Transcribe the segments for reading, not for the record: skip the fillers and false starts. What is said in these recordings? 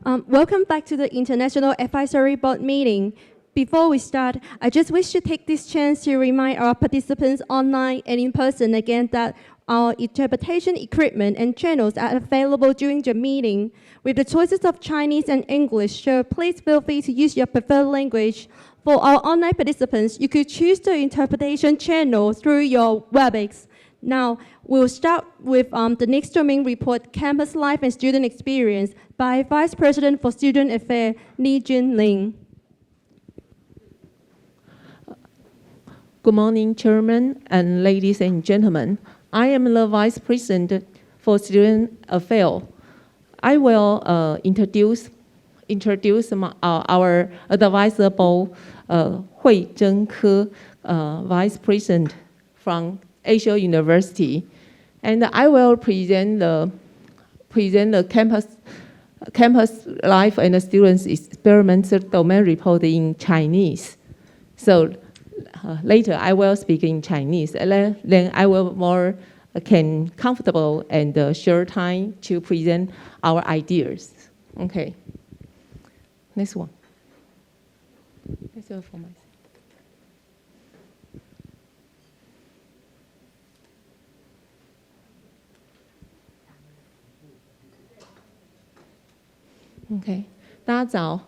Welcome back to the International Advisory Board meeting. Before we start, I just wish to take this chance to remind our participants online and in person again that our interpretation equipment and channels are available during the meeting with the choices of Chinese and English, so please feel free to use your preferred language. For our online participants, you could choose the interpretation channel through your WebEx. Now, we'll start with the next domain report, Campus Life and Student Experience, by Vice President for Student Affairs, Li Junling. Good morning, Chairman and ladies and gentlemen. I am the Vice President for Student Affairs. I will introduce our advisor board, Hui Zhengke, Vice President from Asia University, and I will present the campus life and students experimental domain report in Chinese. So later I will speak in Chinese, and then I will more comfortable and share time to present our ideas. Okay. Next one. That's all for myself. OK， 大家早。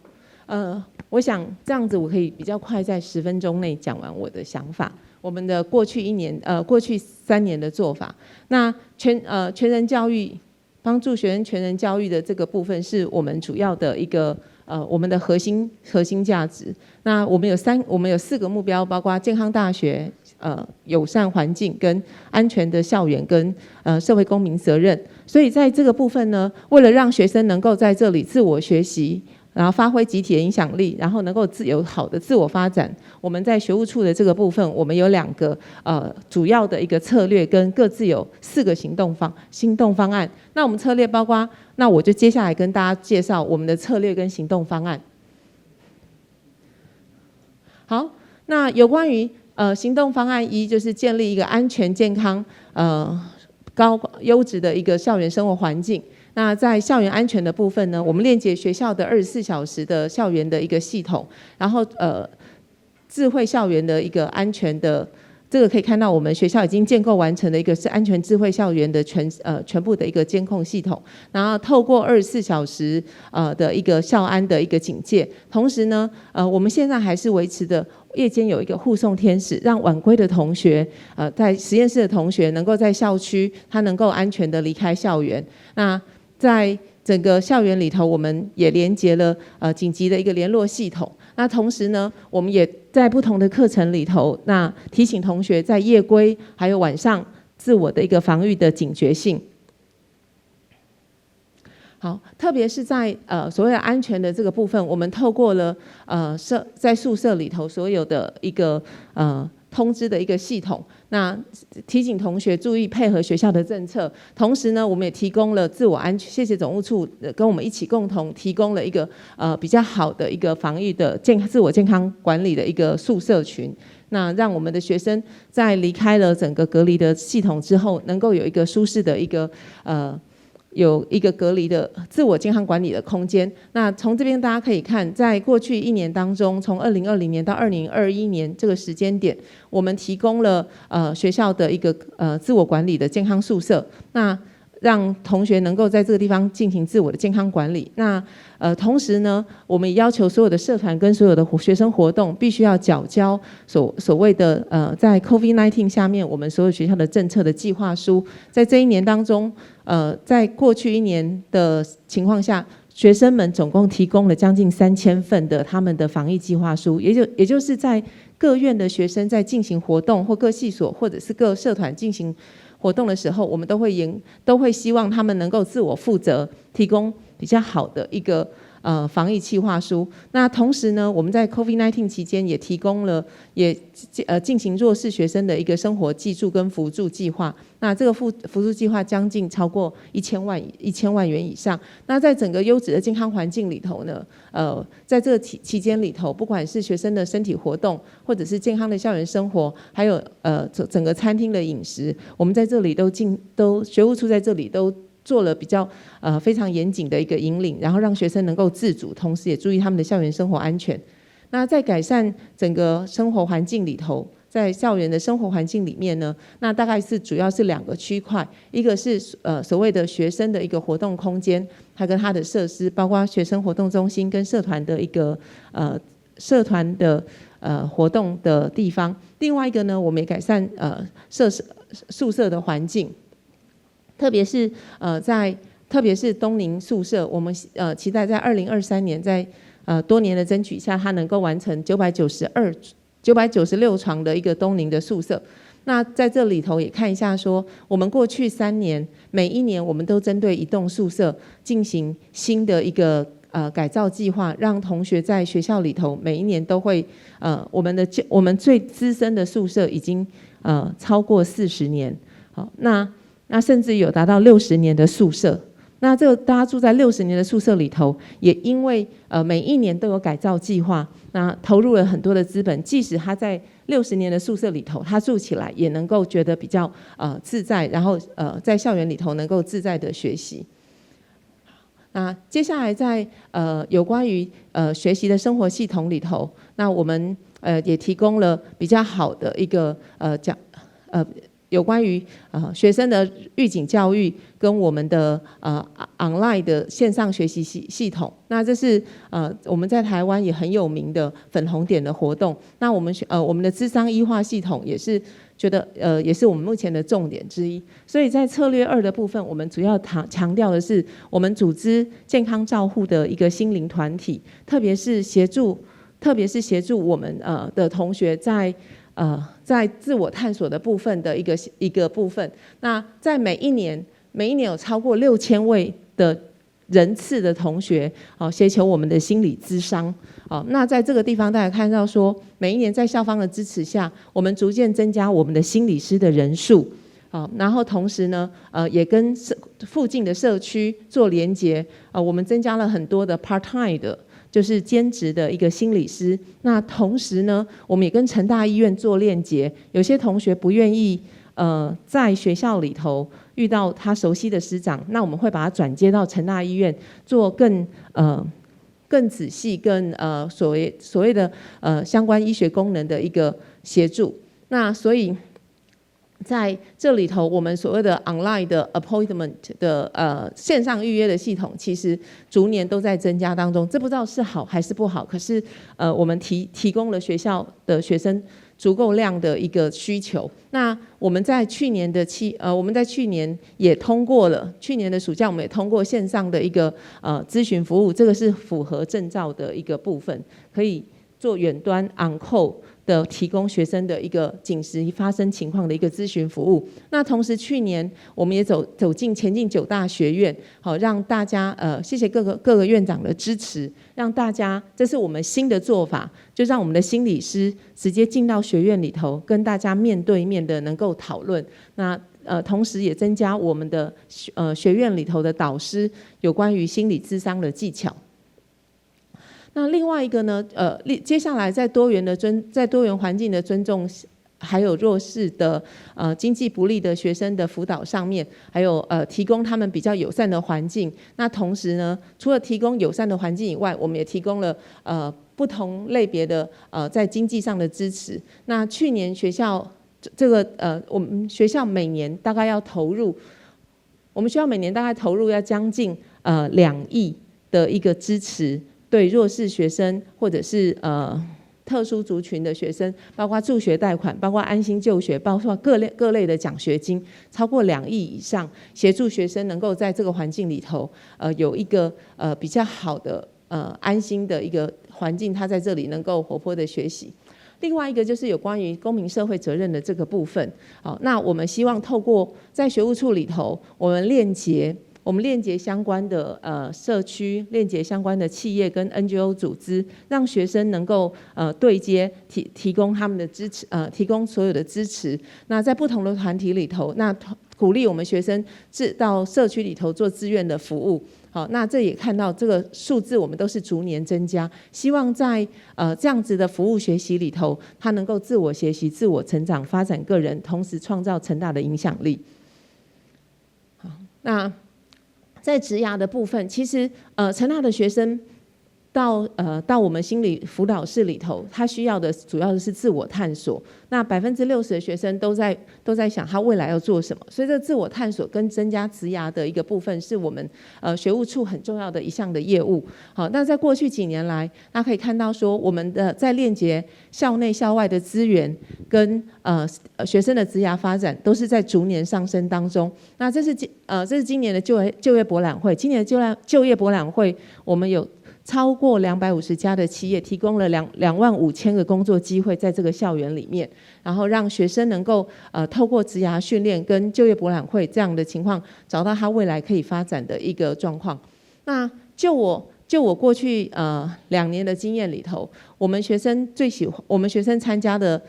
我想这样子我可以比较快在10分钟内讲完我的想法。我们的过去3年的做法，那全人教育，帮助学生全人教育的这个部分是我们主要的一个我们的核心价值。那我们有4个目标，包括健康大学、友善环境跟安全的校园跟社会公民责任。所以在这个部分呢，为了让学生能够在这里自我学习，然后发挥集体的影响力，然后能够有好的自我发展，我们在学务处的这个部分，我们有2个主要的一个策略，跟各自有4个行动方案。那我们策略包括，那我就接下来跟大家介绍我们的策略跟行动方案。好，那有关于行动方案1，就是建立一个安全健康高优质的一个校园生活环境。那在校园安全的部分呢，我们链接学校的24小时的校园的一个系统，然后智慧校园的一个安全的，这个可以看到我们学校已经建构完成的一个是安全智慧校园的全部的一个监控系统，然后透过24小时的一个校安的一个警戒，同时呢我们现在还是维持的夜间有一个护送天使，让晚归的同学在实验室的同学能够在校区他能够安全的离开校园。那在整个校园里头，我们也连接了紧急的一个联络系统。那同时呢，我们也在不同的课程里头，那提醒同学在夜归还有晚上自我的一个防御的警觉性。好，特别是在所谓的安全的这个部分，我们透过了在宿舍里头所有的一个通知的一个系统，那提醒同学注意配合学校的政策。同时呢，我们也提供了自我安全，谢谢总务处跟我们一起共同提供了一个比较好的一个防御的自我健康管理的一个宿舍群。那让我们的学生在离开了整个隔离的系统之后，能够有一个舒适的一个有一个隔离的自我健康管理的空间。那从这边大家可以看，在过去1年当中，从2020年到2021年这个时间点，我们提供了学校的一个自我管理的健康宿舍，那让同学能够在这个地方进行自我的健康管理。那同时呢，我们也要求所有的社团跟所有的学生活动必须要缴交所谓的在 COVID-19 下面我们所有学校的政策的计划书。在这1年当中，在过去1年的情况下，学生们总共提供了将近3000份的他们的防疫计划书，也就是在各院的学生在进行活动，或各系所或者是各社团进行活动的时候，我们都会希望他们能够自我负责，提供比较好的一个防疫计划书。那同时呢，我们在 COVID-19 期间也提供了进行弱势学生的一个生活技术跟辅助计划。那这个辅助计划将近超过1000万元以上。那在整个优质的健康环境里头呢，在这个期间里头，不管是学生的身体活动，或者是健康的校园生活，还有整个餐厅的饮食，我们在这里都学务处在这里都做了比较非常严谨的一个引领，然后让学生能够自主，同时也注意他们的校园生活安全。那在改善整个生活环境里头，在校园的生活环境里面呢，那大概主要是2个区块，一个是所谓的学生的一个活动空间，它跟它的设施，包括学生活动中心跟社团的一个社团的活动的地方。另外一个呢，我们也改善宿舍的环境，特别是东宁宿舍，我们期待在2023年在多年的争取下，它能够完成996床的一个东宁的宿舍。那在这里头也看一下说，我们过去3年，每一年我们都针对一栋宿舍进行新的一个改造计划，让同学在学校里头每一年都会我们最资深的宿舍已经超过40年，好，那甚至有达到60年的宿舍。那这个大家住在60年的宿舍里头，也因为每一年都有改造计划，那投入了很多的资本，即使他在60年的宿舍里头，他住起来也能够觉得比较自在，然后在校园里头能够自在的学习。那接下来在有关于学习的生活系统里头，那我们也提供了比较好的一个有关于学生的预警教育跟我们的online 的线上学习系统。那这是我们在台湾也很有名的粉红点的活动。那我们的諮商医化系统也是觉得也是我们目前的重点之一。所以在策略2的部分，我们主要强调的是我们组织健康照护的一个心灵团体，特别是协助我们的同学在自我探索的部分的一个部分。那在每一年有超过6000位的人次的同学协求我们的心理咨商。那在这个地方大家看到说，每一年在校方的支持下，我们逐渐增加我们的心理师的人数，然后同时呢也跟附近的社区做连结，我们增加了很多的 part time 的，就是兼职的一个心理师。那同时呢，我们也跟成大医院做链接，有些同学不愿意在学校里头遇到他熟悉的师长，那我们会把他转接到成大医院做更仔细、更所谓的相关医学功能的一个协助。那所以在这里头，我们所谓的 online 的 appointment 的线上预约的系统，其实逐年都在增加当中。这不知道是好还是不好，可是我们提供了学校的学生足够量的一个需求。那我们在去年也通过了，去年的暑假我们也通过线上的一个咨询服务，这个是符合证照的一个部分，可以做远端 on call 的提供学生的一个紧时发生情况的一个咨询服务。那同时去年我们也前进9大学院，好让大家谢谢各个院长的支持，让大家这是我们新的做法，就让我们的心理师直接进到学院里头，跟大家面对面的能够讨论。那同时也增加我们的学院里头的导师有关于心理諮商的技巧。那另外一个呢，接下来在多元环境的尊重，还有弱势的经济不利的学生的辅导上面，还有提供他们比较友善的环境。那同时呢，除了提供友善的环境以外，我们也提供了不同类别的在经济上的支持。那去年学校我们学校每年大概投入要将近2亿的一个支持。对弱势学生或者是特殊族群的学生，包括助学贷款，包括安心就学，包括各类的奖学金，超过2亿以上，协助学生能够在这个环境里头有一个比较好的安心的一个环境，他在这里能够活泼的学习。另外一个就是有关于公民社会责任的这个部分。好，那我们希望透过在学务处里头，我们链接相关的社区，链接相关的企业跟 NGO 组织，让学生能够对接提供他们的支持，提供所有的支持。那在不同的团体里头，那鼓励我们学生到社区里头做志愿的服务。好，那这也看到这个数字，我们都是逐年增加。希望在这样子的服务学习里头，他能够自我学习、自我成长、发展个人，同时创造成大的影响力。好，那在职涯的部分，其实成大的学生到我们心理辅导室里头，他需要的主要的是自我探索。那60%的学生都在想他未来要做什么，所以这自我探索跟增加职涯的一个部分，是我们学务处很重要的一项的业务。好，那在过去几年来，大家可以看到说，我们的在链接校内校外的资源跟学生的职涯发展，都是在逐年上升当中。那这是今年的就业博览会，今年的就业博览会，我们有超过250家的企业提供了25000个工作机会在这个校园里面，然后让学生能够透过职涯训练跟就业博览会这样的情况，找到他未来可以发展的一个状况。那就我过去2年的经验里头，我们学生参加的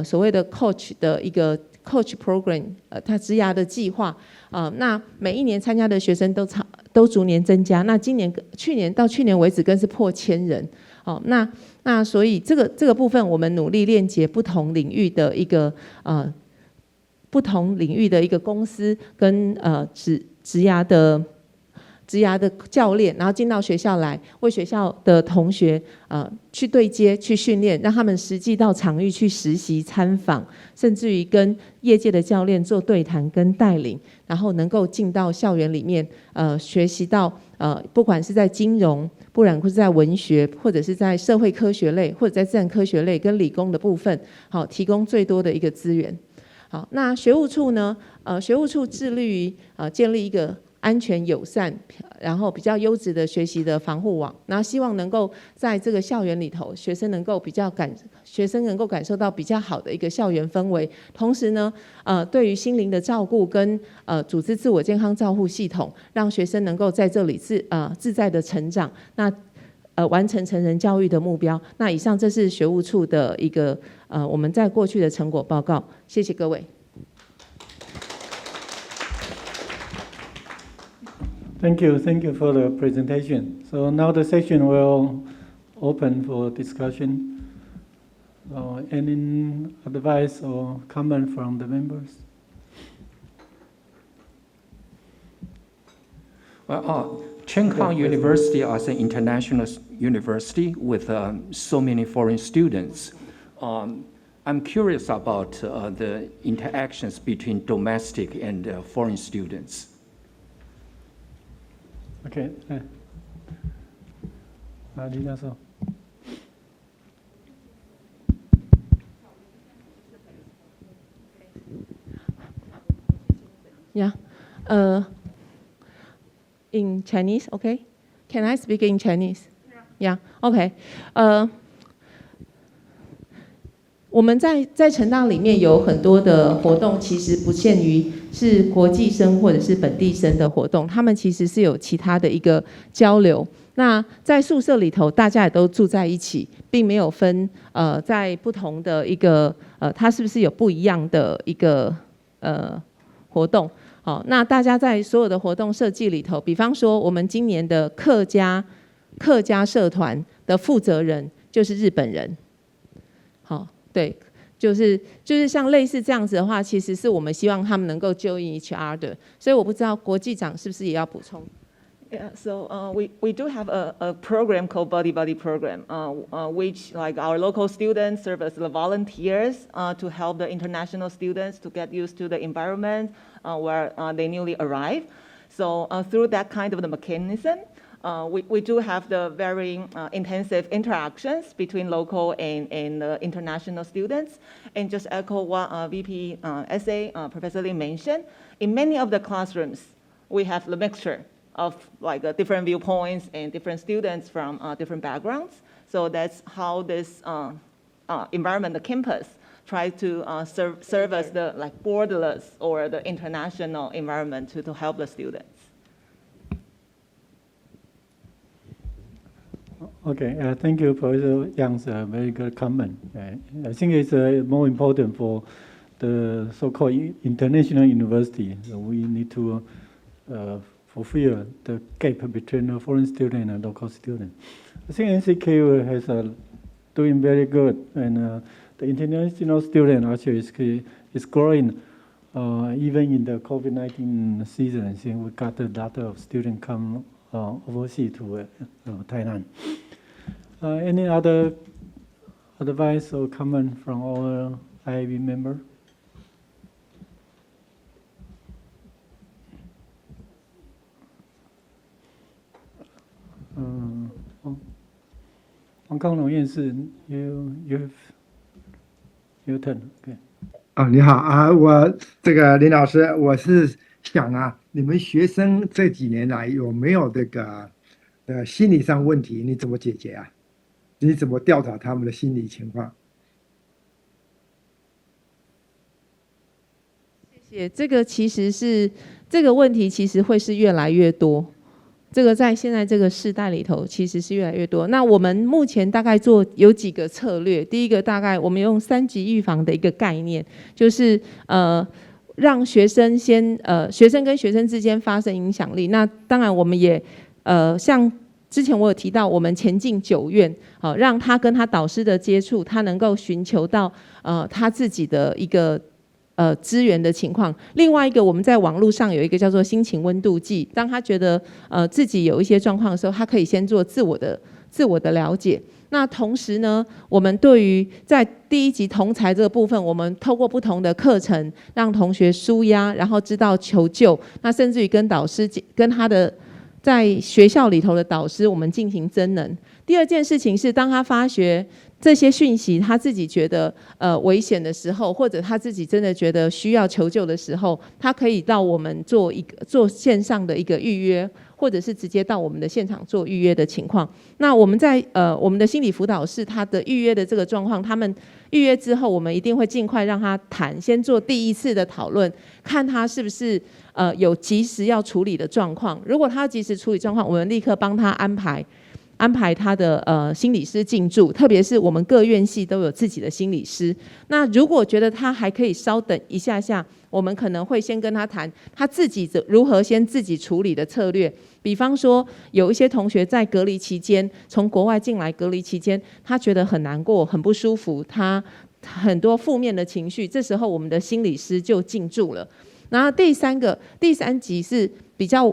所谓的 coach 的一个 coach program， 他职涯的计划那每一年参加的学生都逐年增加。那去年为止更是破1000人。那所以这个部分，我们努力链接不同领域的一个公司跟职涯的教练，然后进到学校来，为学校的同学去对接、去训练，让他们实际到场域去实习、参访，甚至于跟业界的教练做对谈跟带领，然后能够进到校园里面学习到不管是在金融，不然或是在文学，或者是在社会科学类，或者在自然科学类跟理工的部分，好提供最多的一个资源。好，那学务处呢？学务处致力于建立一个安全友善，然后比较优质的学习的防护网，然后希望能够在这个校园里头，学生能够感受到比较好的一个校园氛围。同时呢，对于心灵的照顾跟组织自我健康照护系统，让学生能够在这里自在的成长，那完成成人教育的目标。那以上这是学务处的一个我们在过去的成果报告。谢谢各位。Thank you for the presentation. So now the session will open for discussion. Any advice or comment from the members? Well, Chenkang University is an international university with so many foreign students. I'm curious about the interactions between domestic and foreign students. Okay. 李教授。Yeah. In Chinese, okay? Can I speak in Chinese? Yeah. Okay. 我们在成大里面有很多的活动，其实不限于是国际生或者是本地生的活动，他们其实是有其他的一个交流。那在宿舍里头，大家也都住在一起，并没有分在不同的一个它是不是有不一样的一个活动。好，那大家在所有的活动设计里头，比方说我们今年的客家社团的负责人就是日本人。好，对，就是像类似这样子的话，其实是我们希望他们能够join each other。所以我不知道国际长是不是也要补充。Yeah, so we do have a program called Buddy Buddy Program, which like our local students serve as the volunteers to help the international students to get used to the environment where they newly arrive. So through that kind of the mechanism, we do have the very intensive interactions between local and international students. And just echo what VP SA, Professor Lee mentioned, in many of the classrooms, we have the mixture of like different viewpoints and different students from different backgrounds. So that's how this environment, the campus, tries to serve as the like borderless or the international environment to help the students. Okay, thank you, Professor Yang's very good comment. I think it's more important for the so-called international university. So we need to fulfill the gap between a foreign student and a local student. I think NCKU has doing very good, and the international student actually is growing even in the COVID-19 season, I think we got a lot of students come overseas to Thailand. Any other advice or comment from our IIB member? Hong Kong 龙院士 you have your turn. Okay. 你好啊，我这个林老师，我是想啊，你们学生这几年来有没有这个心理上问题？你怎么解决啊？你怎么调查他们的心理情况？谢谢。这个其实是这个问题，其实会是越来越多。这个在现在这个世代里头，其实是越来越多。那我们目前大概有几个策略。第一个，大概我们用3级预防的一个概念，就是让学生学生跟学生之间发生影响力。那当然，我们也像之前我有提到，我们前进9院，让他跟他导师的接触，他能够寻求到他自己的一个资源的情况。另外一个，我们在网络上有一个叫做心情温度计，当他觉得自己有一些状况的时候，他可以先做自我的了解。那同时呢，我们对于在第1级同才这个部分，我们透过不同的课程，让同学抒压，然后知道求救，那甚至于跟导师跟他的在学校里头的导师，我们进行增能。第2件事情是，当他发觉这些讯息他自己觉得危险的时候，或者他自己真的觉得需要求救的时候，他可以到我们做线上的一个预约，或者是直接到我们的现场做预约的情况。那我们在我们的心理辅导室，他的预约的这个状况，他们预约之后，我们一定会尽快让他谈，先做第1次的讨论，看他是不是有及时要处理的状况。如果他要及时处理状况，我们立刻帮他安排他的心理师进驻，特别是我们各院系都有自己的心理师。那如果觉得他还可以稍等一下下，我们可能会先跟他谈他自己如何先自己处理的策略。比方说，有一些同学在隔离期间，从国外进来隔离期间，他觉得很难过、很不舒服，他很多负面的情绪，这时候我们的心理师就进驻了。然后第3级是比较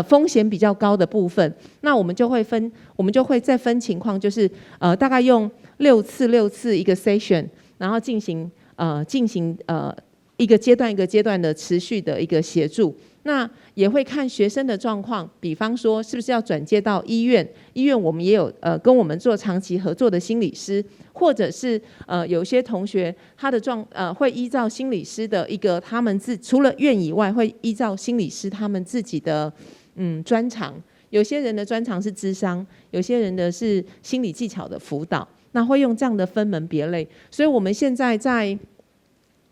风险比较高的部分，那我们就会再分情况，就是大概用6次一个 session， 然后进行一个阶段的持续的一个协助。那也会看学生的状况，比方说是不是要转介到医院，我们也有跟我们做长期合作的心理师，或者是有些同学他的会依照心理师的一个除了院以外，会依照心理师他们自己的专长。有些人的专长是諮商，有些人的是心理技巧的辅导，那会用这样的分门别类。所以我们现在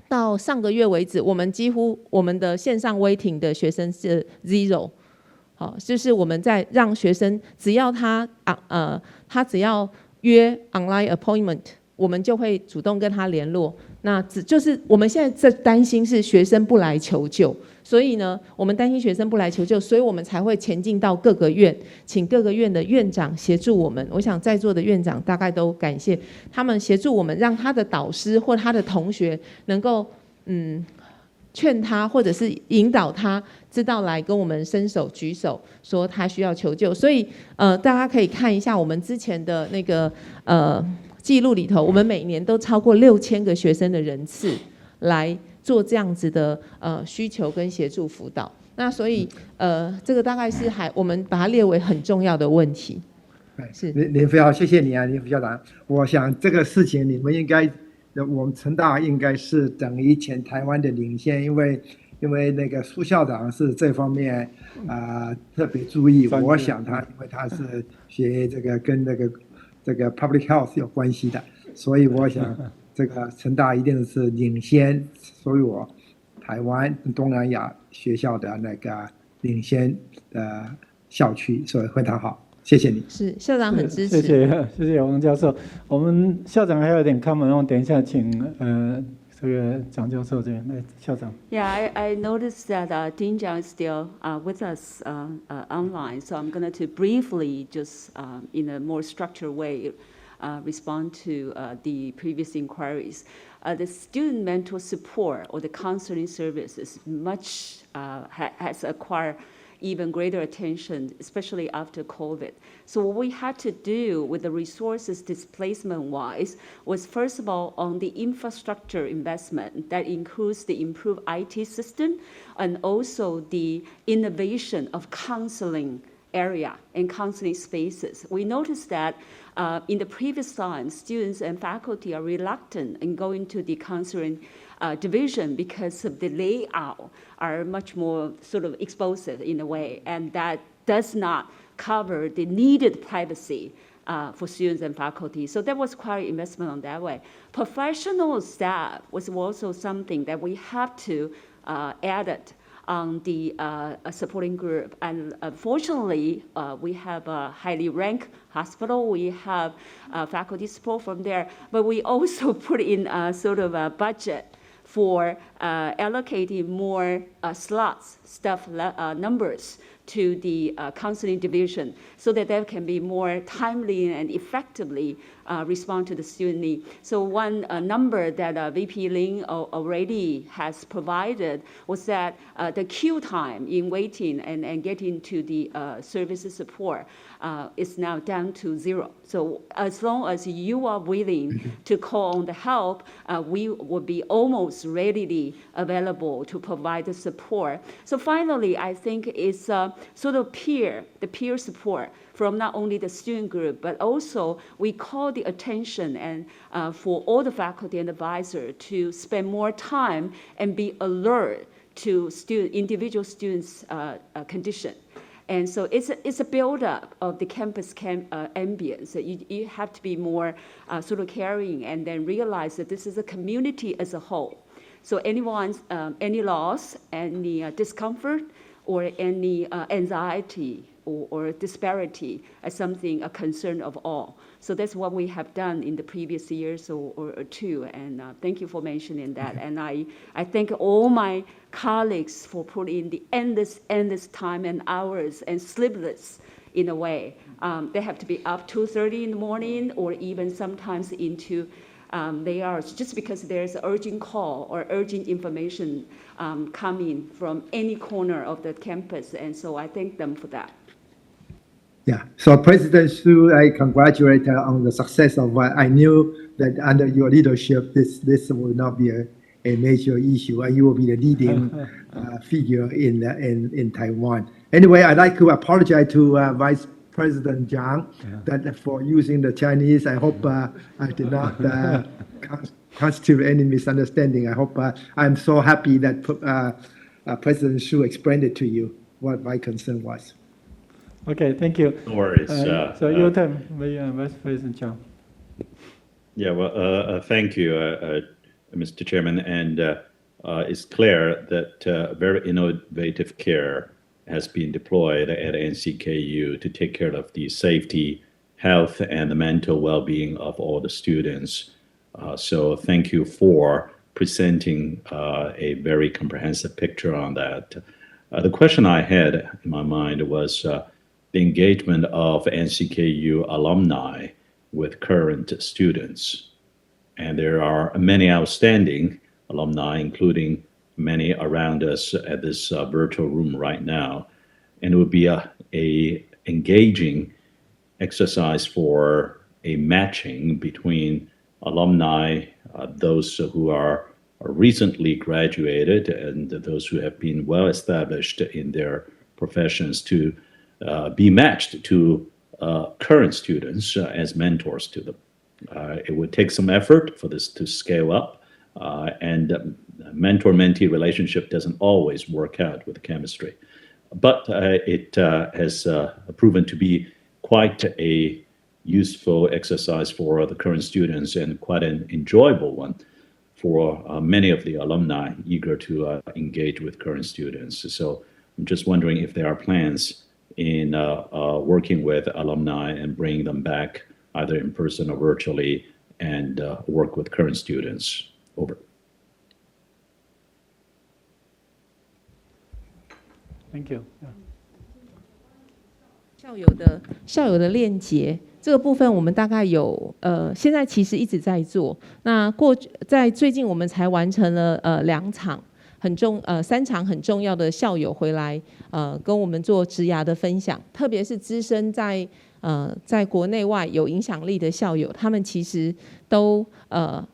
到上个月为止，我们几乎我们的线上 waiting 的学生是 0， 好，就是我们在让学生只要他只要约 online appointment， 我们就会主动跟他联络。那就是我们现在担心是学生不来求救，所以呢，我们担心学生不来求救，所以我们才会前进到各个院，请各个院的院长协助我们。我想在座的院长大概都感谢他们协助我们，让他的导师或他的同学能够劝他，或者是引导他知道来跟我们伸手举手，说他需要求救。所以大家可以看一下我们之前的那个记录里头，我们每年都超过6000个学生的人次来做这样子的需求跟协助辅导。那所以这个大概是我们把它列为很重要的问题。是林副校，谢谢你啊，林副校长。我想这个事情你们应该，我们成大应该是等于全台湾的领先，因为那个苏校长是这方面特别注意。我想因为他是学这个跟这个 public health 有关系的，所以我想这个成大一定是领先，所以我台湾东南亚学校的那个领先的校区，所以非常好，谢谢你。是校长很支持，谢谢王教授。我们校长还有点comment，我等一下请这个蒋教授这边来，校长。Yeah, I noticed that Dean Jiang is still with us online, so I'm going to briefly, just in a more structured way, respond to the previous inquiries. the student mental support or the counseling service is much, has acquired even greater attention, especially after COVID. So what we had to do with the resources displacement-wise was, first of all, on the infrastructure investment that includes the improved IT system and also the innovation of counseling area and counseling spaces. We noticed that in the previous time, students and faculty are reluctant in going to the counseling division because of the layout are much more sort of explosive in a way, and that does not cover the needed privacy for students and faculty. So there was quite investment on that way. Professional staff was also something that we have to add on the supporting group. And fortunately, we have a highly ranked hospital. We have faculty support from there, but we also put in sort of a budget for allocating more slots, staff numbers to the counseling division so that they can be more timely and effectively respond to the student need. So one number that VP Lin already has provided was that the queue time in waiting and getting to the services support is now down to 0. So as long as you are willing to call on the help, we will be almost readily available to provide the support. So finally, I think it's sort of the peer support from not only the student group, but also we call the attention and for all the faculty and advisor to spend more time and be alert to individual students' condition. And so it's a build-up of the campus ambience. You have to be more sort of caring and then realize that this is a community as a whole. So anyone's, any loss, any discomfort, or any anxiety or disparity as something, a concern of all. So that's what we have done in the previous years or two, and thank you for mentioning that. And I thank all my colleagues for putting the endless time and hours and sleepless in a way. They have to be up 2:30 in the morning or even sometimes into they are just because there's an urgent call or urgent information coming from any corner of the campus, and so I thank them for that. Yeah, so President Xu, I congratulate her on the success of what I knew that under your leadership, this will not be a major issue, and you will be the leading figure in Taiwan. Anyway, I'd like to apologize to Vice President Zhang that for using the Chinese. I hope I did not constitute any misunderstanding. I hope I'm so happy that President Xu explained it to you what my concern was. Okay, thank you. No worries. So your turn, Vice President Zhang. Yeah, well, thank you, Mr. Chairman. And it's clear that very innovative care has been deployed at NCKU to take care of the safety, health, and the mental well-being of all the students. So thank you for presenting a very comprehensive picture on that. The question I had in my mind was the engagement of NCKU alumni with current students. And there are many outstanding alumni, including many around us at this virtual room right now. And it would be a engaging exercise for a matching between alumni, those who are recently graduated and those who have been well established in their professions to be matched to current students as mentors to them. It would take some effort for this to scale up, and mentor-mentee relationship doesn't always work out with chemistry. But it has proven to be quite a useful exercise for the current students and quite an enjoyable one for many of the alumni eager to engage with current students. So I'm just wondering if there are plans in working with alumni and bringing them back either in person or virtually and work with current students. Over. Thank you. 校友的链接这个部分我们大概有现在其实一直在做。那在最近我们才完成了3场很重要的校友回来跟我们做职涯的分享，特别是资深在国内外有影响力的校友，他们其实都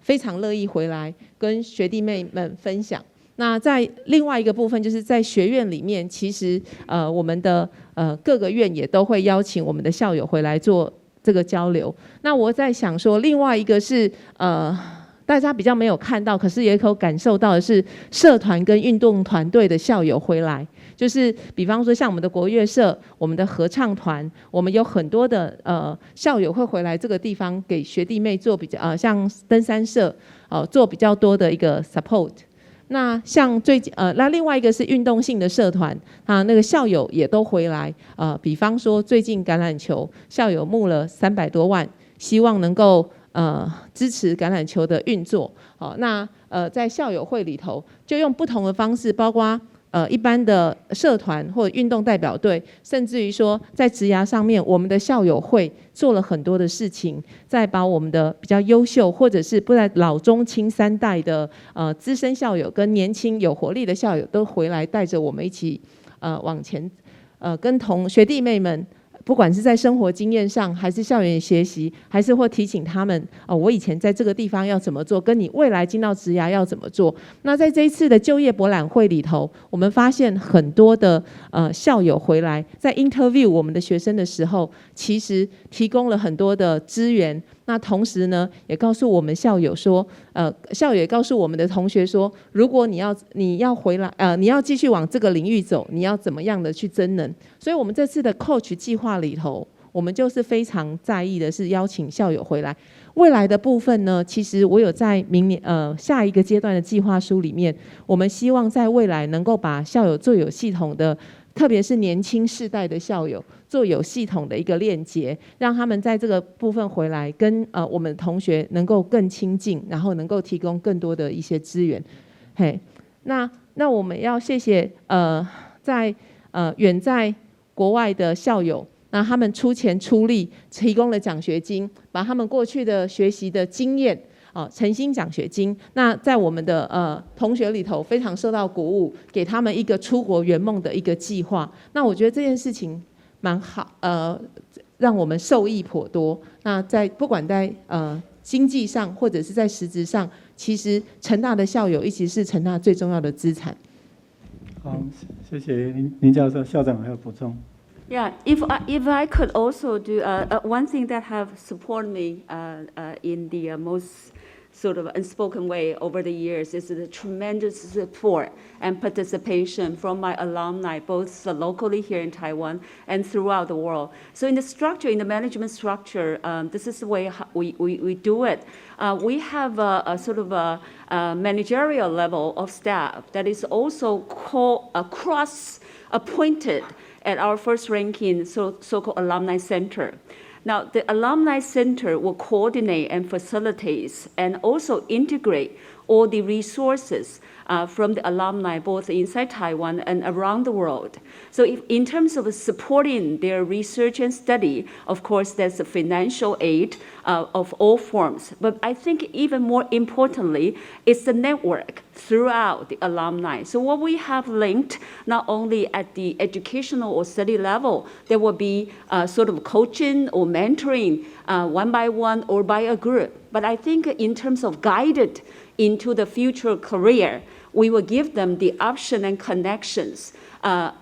非常乐意回来跟学弟妹们分享。那在另外一个部分，就是在学院里面，其实我们的各个院也都会邀请我们的校友回来做这个交流。那我在想说，另外一个是大家比较没有看到，可是也有感受到的是，社团跟运动团队的校友回来，就是比方说像我们的国乐社、我们的合唱团，我们有很多的校友会回来这个地方给学弟妹做比较像登山社做比较多的一个 support。那像那另外一个是运动性的社团那个校友也都回来比方说最近橄榄球校友募了300多万，希望能够支持橄榄球的运作。那在校友会里头就用不同的方式，包括一般的社团或者运动代表队，甚至于说在职涯上面，我们的校友会做了很多的事情，再把我们的比较优秀或者是不在老中青3代的资深校友跟年轻有活力的校友都回来，带着我们一起往前跟同学弟妹们。不管是在生活经验上，还是校园学习，还是或提醒他们我以前在这个地方要怎么做，跟你未来进到职涯要怎么做。那在这一次的就业博览会里头，我们发现很多的校友回来，在 interview 我们的学生的时候，其实提供了很多的资源。那同时呢，也告诉我们校友说，校友也告诉我们的同学说，如果你要回来，你要继续往这个领域走，你要怎么样的去增能？所以我们这次的 coach 计划里头，我们就是非常在意的是邀请校友回来。未来的部分呢，其实我有在明年下一个阶段的计划书里面，我们希望在未来能够把校友做有系统的，特别是年轻世代的校友做有系统的一个链接，让他们在这个部分回来跟我们同学能够更亲近，然后能够提供更多的一些资源。那我们要谢谢远在国外的校友，那他们出钱出力提供了奖学金，把他们过去的学习的经验诚心奖学金，那在我们的同学里头非常受到鼓舞，给他们一个出国圆梦的一个计划。那我觉得这件事情蛮好，让我们受益颇多。那不管在经济上或者是在实质上，其实成大的校友一直是成大最重要的资产。好，谢谢林教授，校长还有补充。Yeah, if I could also do one thing that have supported me in the most sort of unspoken way over the years is the tremendous support and participation from my alumni, both locally here in Taiwan and throughout the world. So in the management structure, this is the way we do it. We have a sort of a managerial level of staff that is also cross-appointed at our first ranking so-called alumni center. Now, the alumni center will coordinate and facilitate and also integrate all the resources from the alumni, both inside Taiwan and around the world. So in terms of supporting their research and study, of course, there's a financial aid of all forms. But I think even more importantly, it's the network throughout the alumni. So what we have linked, not only at the educational or study level, there will be sort of coaching or mentoring one by one or by a group. But I think in terms of guided into the future career, we will give them the option and connections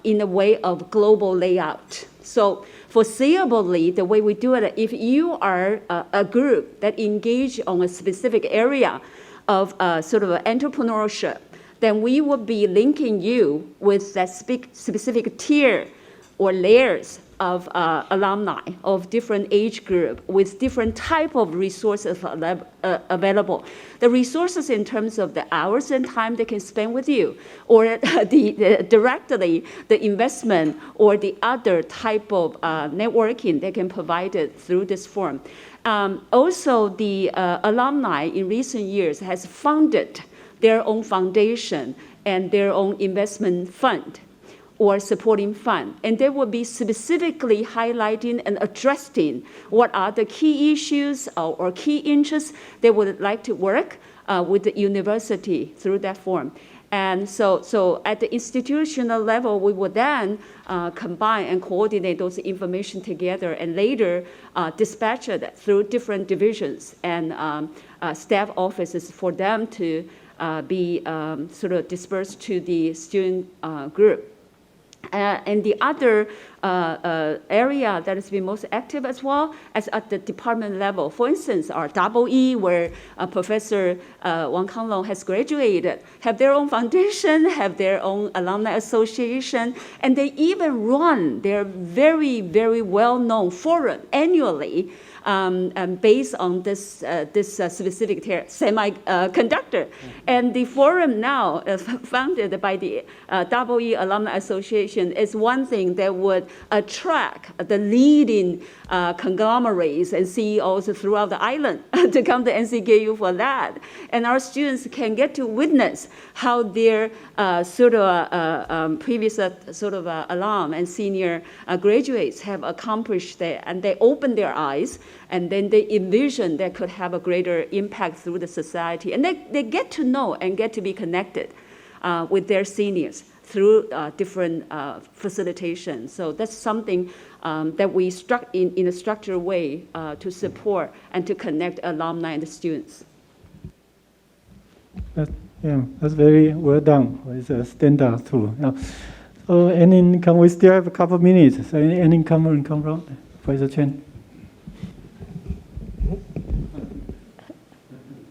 in a way of global layout. So foreseeably, the way we do it, if you are a group that engage on a specific area of sort of entrepreneurship, then we will be linking you with that specific tier or layers of alumni of different age group with different type of resources available. The resources in terms of the hours and time they can spend with you, or directly the investment or the other type of networking they can provide it through this forum. Also, the alumni in recent years has funded their own foundation and their own investment fund or supporting fund. And they will be specifically highlighting and addressing what are the key issues or key interests they would like to work with the university through that forum. And so at the institutional level, we would then combine and coordinate those information together and later dispatch it through different divisions and staff offices for them to be sort of dispersed to the student group. And the other area that has been most active as well as at the department level. For instance, our EE, where Professor Wang Kanglong has graduated, have their own foundation, have their own alumni association, and they even run their very, very well-known forum annually based on this specific semiconductor. And the forum now, founded by the EE Alumni Association, is one thing that would attract the leading conglomerates and CEOs throughout the island to come to NCKU for that. And our students can get to witness how their previous alum and senior graduates have accomplished that, and they open their eyes, and then they envision that could have a greater impact through the society. And they get to know and get to be connected with their seniors through different facilitation. So that's something that we in a structured way to support and to connect alumni and the students. That's very well done. It's a standard too. So, can we still have a couple of minutes? So any comment come from Professor Chen?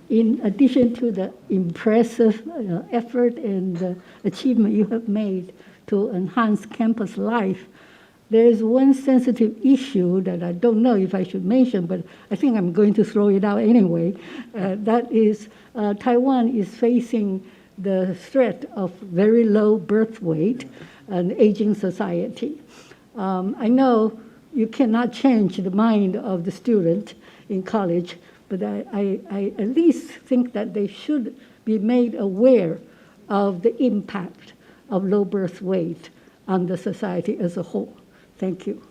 In addition to the impressive effort and achievement you have made to enhance campus life, there is one sensitive issue that I don't know if I should mention, but I think I'm going to throw it out anyway. That is, Taiwan is facing the threat of very low birth weight and aging society. I know you cannot change the mind of the student in college, but I at least think that they should be made aware of the impact of low birth weight on the society as a whole. Thank you.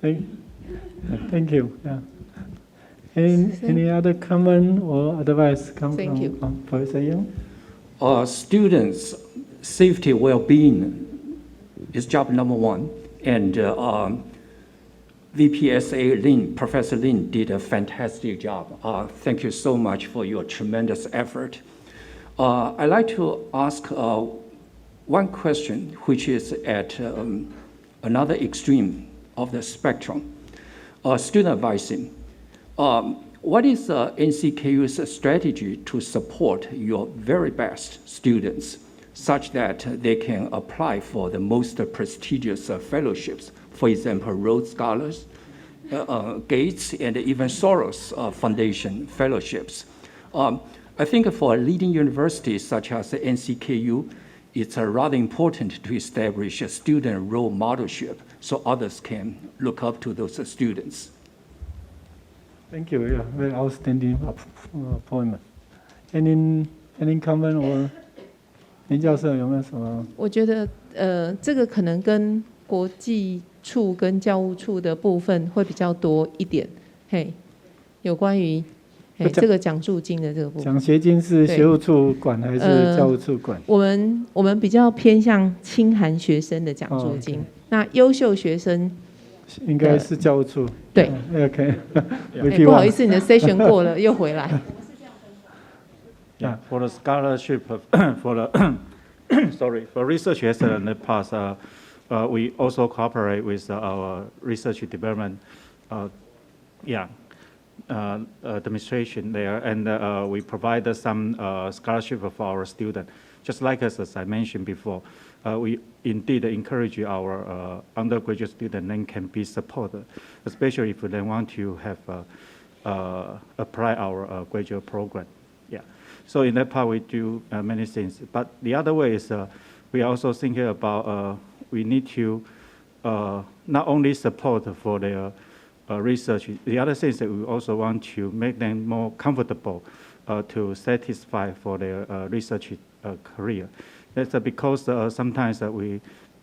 Thank you. Yeah. Any other comment or advice come from Professor Yang? Students' safety, well-being is job number one, and VPSA Lin, Professor Lin did a fantastic job. Thank you so much for your tremendous effort. I'd like to ask one question, which is at another extreme of the spectrum. Student advising. What is NCKU's strategy to support your very best students such that they can apply for the most prestigious fellowships? For example, Rhodes Scholars, Gates, and even Soros Foundation fellowships. I think for a leading university such as NCKU, it's rather important to establish a student role modelship so others can look up to those students. Thank you. Yeah, very outstanding appointment. Any comment or 林教授有没有什么？我觉得这个可能跟国际处跟教务处的部分会比较多一点，嘿，有关于这个奖助金的这个部分。奖学金是学务处管还是教务处管？我们比较偏向清寒学生的奖助金，那优秀学生应该是教务处。对 ，OK 不好意思，你的 session 过了又回来。Yeah, for the scholarship, for the for research essay in the past, we also cooperate with our research development, administration there, and we provide some scholarship for our students. Just like as I mentioned before, we indeed encourage our undergraduate students then can be supported, especially if they want to have apply our graduate program. Yeah. So in that part, we do many things. But the other way is we are also thinking about we need to not only support for their research. The other thing is that we also want to make them more comfortable to satisfy for their research career. That's because sometimes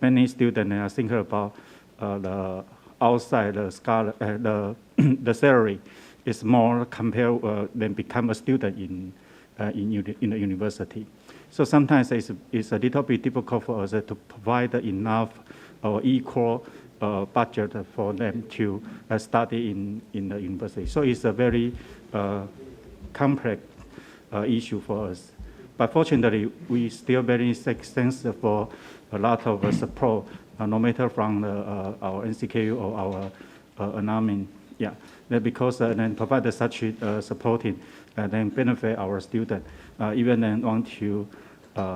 many students are thinking about the outside the salary is more compared than become a student in the university. So sometimes it's a little bit difficult for us to provide enough or equal budget for them to study in the university. So it's a very complex issue for us. But fortunately, we still very thankful for a lot of support, no matter from our NCKU or our alumni. Yeah, because then provide such supporting, then benefit our students, even then want to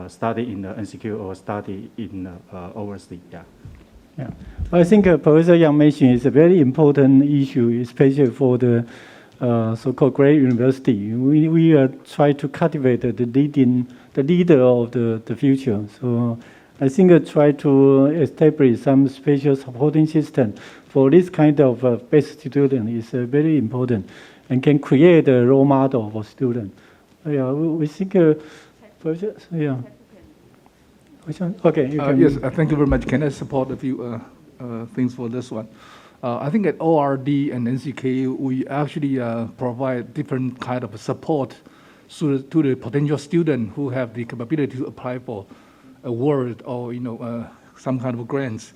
study in the NCKU or study in overseas. Yeah. Yeah, I think Professor Yang mentioned is a very important issue, especially for the so-called great university. We try to cultivate the leader of the future. So I think try to establish some special supporting system for this kind of best student is very important and can create a role model for students. Yeah, we think, yeah. Okay, you can. Yes, thank you very much. Can I support a few things for this one? I think at ORD and NCKU, we actually provide different kind of support to the potential student who have the capability to apply for award or some kind of grants.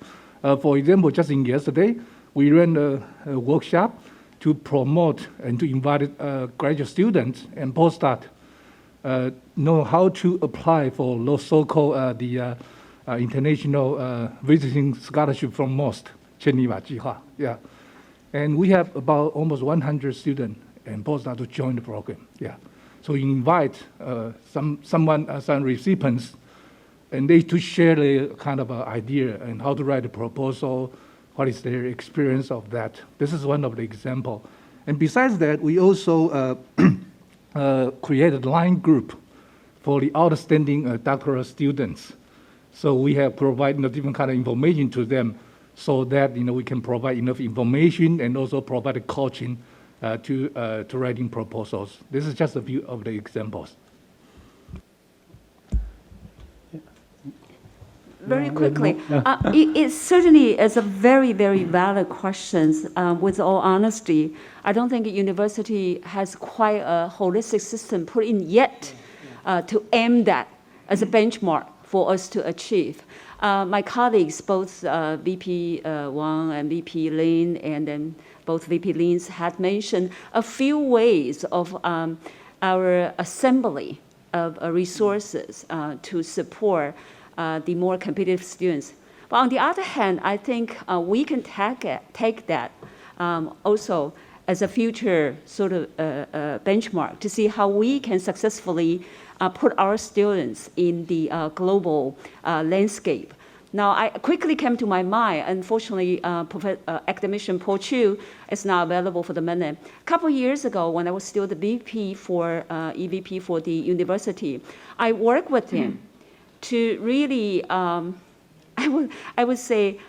For example, just in yesterday, we ran a workshop to promote and to invite graduate students and postdoc know how to apply for those so-called the international visiting scholarship from MOST, Geneva Jihua. Yeah, and we have about almost 100 students and postdocs to join the program. Yeah, so we invite some recipients, and they to share their kind of idea and how to write a proposal, what is their experience of that. This is one of the example. And besides that, we also created a line group for the outstanding doctoral students. So we have provided different kind of information to them so that we can provide enough information and also provide a coaching to writing proposals. This is just a few of the examples. Very quickly, it certainly is a very, very valid question. With all honesty, I don't think a university has quite a holistic system put in yet to aim that as a benchmark for us to achieve. My colleagues, both VP Wang and VP Lin, and then both VP Lins had mentioned a few ways of our assembly of resources to support the more competitive students. But on the other hand, I think we can take that also as a future sort of benchmark to see how we can successfully put our students in the global landscape. Now, I quickly came to my mind, unfortunately, academician Paul Chu is not available for the minute. A couple of years ago, when I was still the EVP for the university, I worked with him to really, I would say,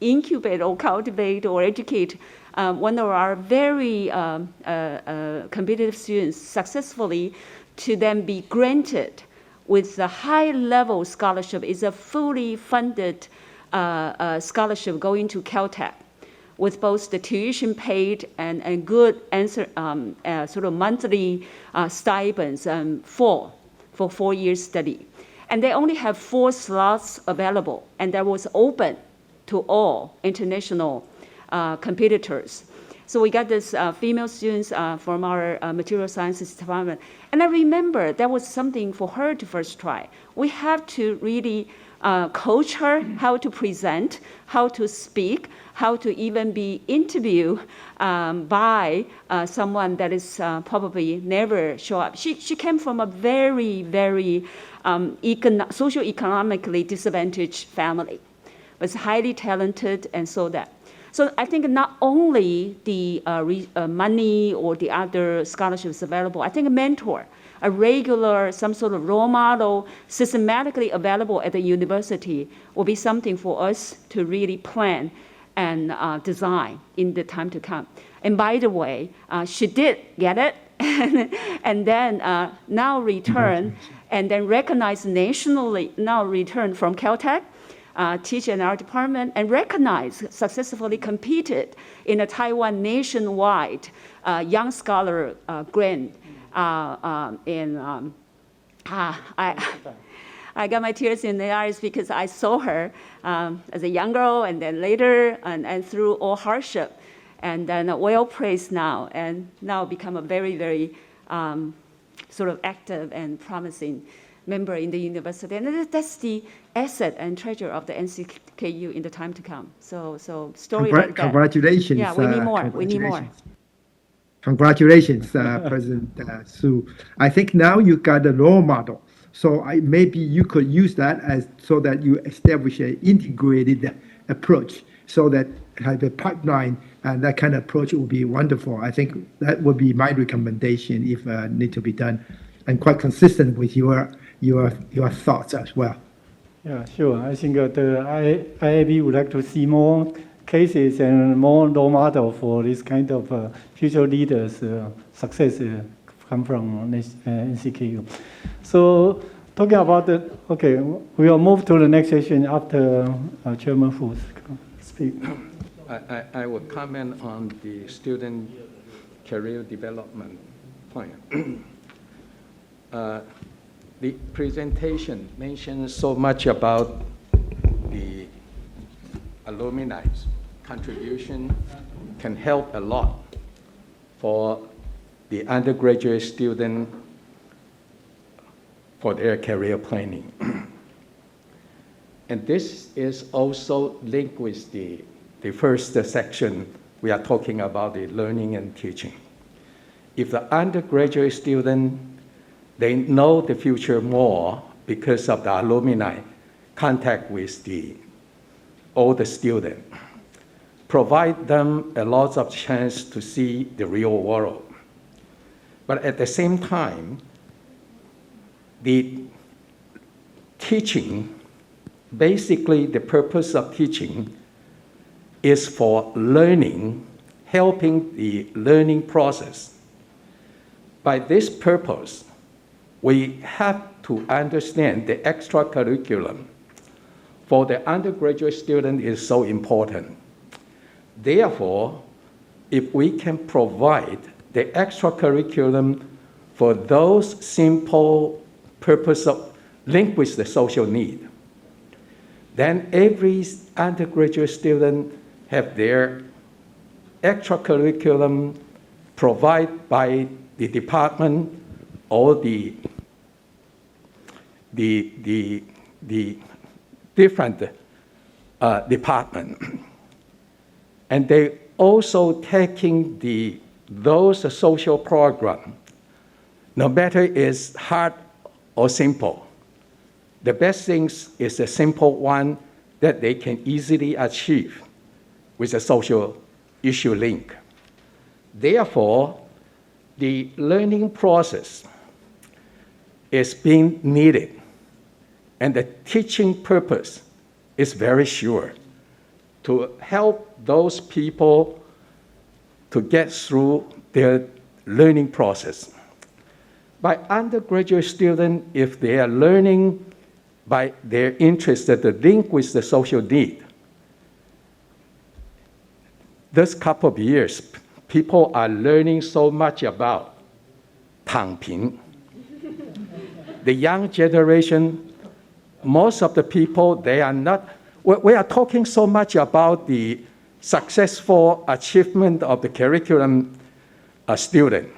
incubate or cultivate or educate one of our very competitive students successfully to then be granted with a high-level scholarship. Is a fully funded scholarship going to Caltech with both the tuition paid and good answer, sort of monthly stipends for 4 years study. And they only have 4 slots available, and that was open to all international competitors. So we got this female students from our material sciences department. And I remember that was something for her to first try. We have to really coach her how to present, how to speak, how to even be interviewed by someone that is probably never show up. She came from a very, very socioeconomically disadvantaged family, was highly talented and so that. So I think not only the money or the other scholarships available, I think a mentor, a regular, some sort of role model, systematically available at the university will be something for us to really plan and design in the time to come. And by the way, she did get it, and then now return and then recognized nationally, now returned from Caltech, teach in our department, and recognized, successfully competed in a Taiwan nationwide young scholar grant. I got my tears in the eyes because I saw her as a young girl, and then later, and through all hardship, and then well praised now, and now become a very, very sort of active and promising member in the university. And that's the asset and treasure of the NCKU in the time to come. So story like that. Congratulations. Yeah, we need more. We need more. Congratulations, President Su. I think now you got a role model. So maybe you could use that so that you establish an integrated approach, so that have a pipeline, and that kind of approach would be wonderful. I think that would be my recommendation if need to be done, and quite consistent with your thoughts as well. Yeah, sure. I think the IAB would like to see more cases and more role model for this kind of future leaders' success come from NCKU. So talking about okay, we will move to the next session after Chairman Fu speak. I will comment on the student career development point. The presentation mentioned so much about the alumni's contribution can help a lot for the undergraduate student for their career planning. And this is also linked with the first section. We are talking about the learning and teaching. If the undergraduate student, they know the future more because of the alumni contact with the older student, provide them a lot of chance to see the real world. But at the same time, the teaching, basically the purpose of teaching is for learning, helping the learning process. By this purpose, we have to understand the extra curriculum for the undergraduate student is so important. Therefore, if we can provide the extra curriculum for those simple purpose of linked with the social need, then every undergraduate student have their extra curriculum provided by the department or the different department. And they also taking those social program, no matter it's hard or simple. The best thing is a simple one that they can easily achieve with a social issue link. Therefore, the learning process is being needed, and the teaching purpose is very sure to help those people to get through their learning process. By undergraduate students, if they are learning by their interest that the link with the social need, this couple of years, people are learning so much about 躺平. The young generation, most of the people, they are not, we are talking so much about the successful achievement of the curriculum student.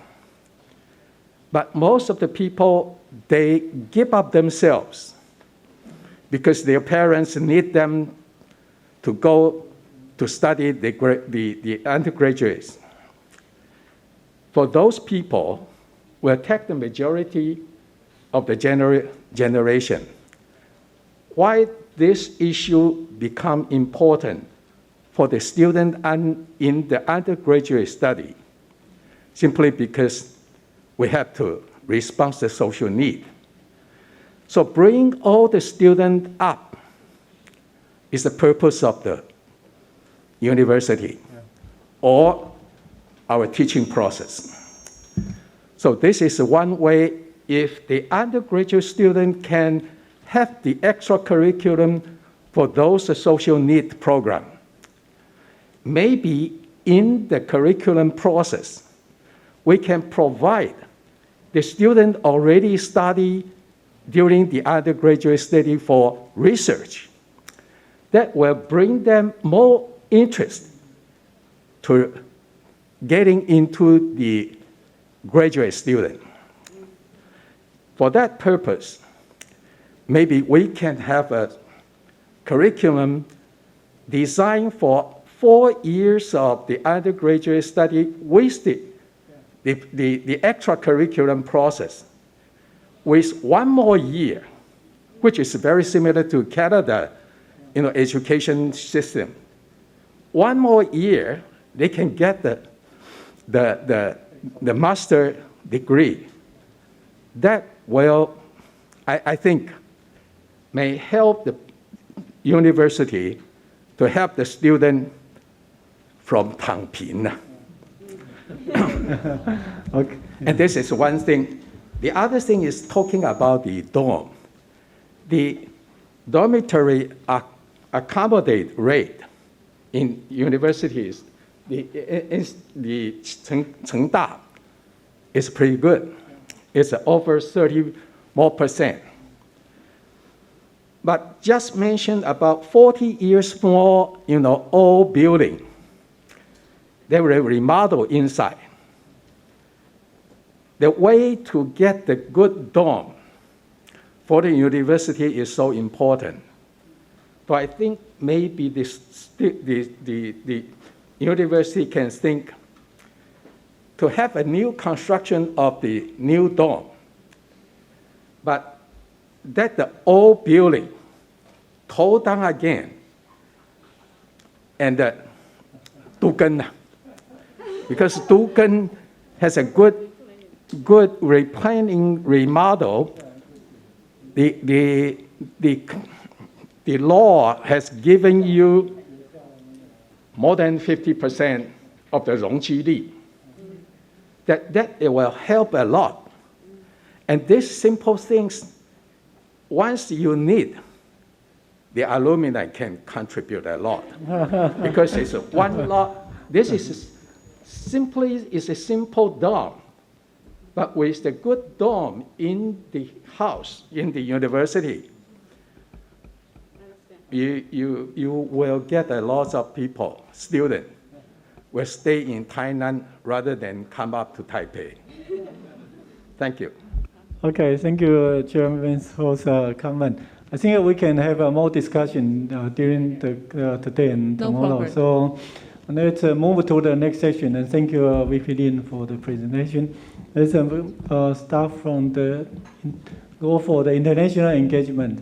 But most of the people, they give up themselves because their parents need them to go to study the undergraduates. For those people, will take the majority of the generation. Why this issue become important for the student in the undergraduate study? Simply because we have to respond to social need. So bring all the students up is the purpose of the university or our teaching process. So this is one way if the undergraduate student can have the extra curriculum for those social need program. Maybe in the curriculum process, we can provide the student already study during the undergraduate study for research that will bring them more interest to getting into the graduate student. For that purpose, maybe we can have a curriculum designed for 4 years of the undergraduate study with the extra curriculum process, with 1 more year, which is very similar to Canada, education system. 1 more year, they can get the master degree. That will, I think, may help the university to help the student from 躺平. Okay. And this is one thing. The other thing is talking about the dorm. The dormitory accommodate rate in universities, the Chengda is pretty good. It's over 30% more. But just mention about 40 years more, old building. They will remodel inside. The way to get the good dorm for the university is so important. So I think maybe the university can think to have a new construction of the new dorm, but that the old building tore down again and Dugan, because Dugan has a good replanning remodel. The law has given you more than 50% of the 容积率. That it will help a lot. And these simple things, once you need, the alumni can contribute a lot. Because it's one lot. This is a simple dorm. But with the good dorm in the house, in the university, you will get a lot of people, students, will stay in Thailand rather than come up to Taipei. Thank you. Okay, thank you, Chairman, for the comment. I think we can have more discussion during today and tomorrow. So let's move to the next session. And thank you, VP Lin, for the presentation. Let's start from go for the international engagement.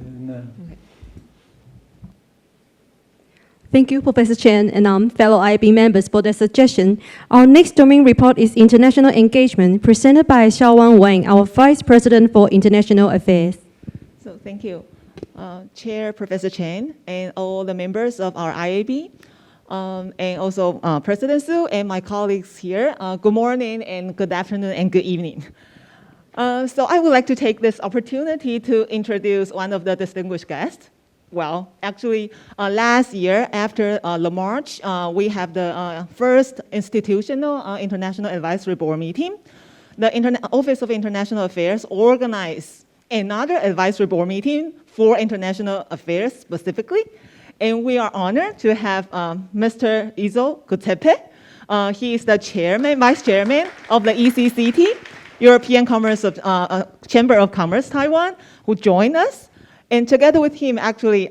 Thank you, Professor Chen and fellow IAB members for the suggestion. Our next domain report is International Engagement, presented by Xiaowang Wang, our Vice President for International Affairs. So thank you, Chair Professor Chen, and all the members of our IAB, and also President Su and my colleagues here. Good morning and good afternoon and good evening. So I would like to take this opportunity to introduce one of the distinguished guests. Well, actually, last year, after the March, we have the first institutional International Advisory Board meeting. The Office of International Affairs organized another advisory board meeting for international affairs specifically. And we are honored to have Mr. Izo Kutepe. He is the vice chairman of the ECCT, European Chamber of Commerce Taiwan, who joined us. And together with him, actually,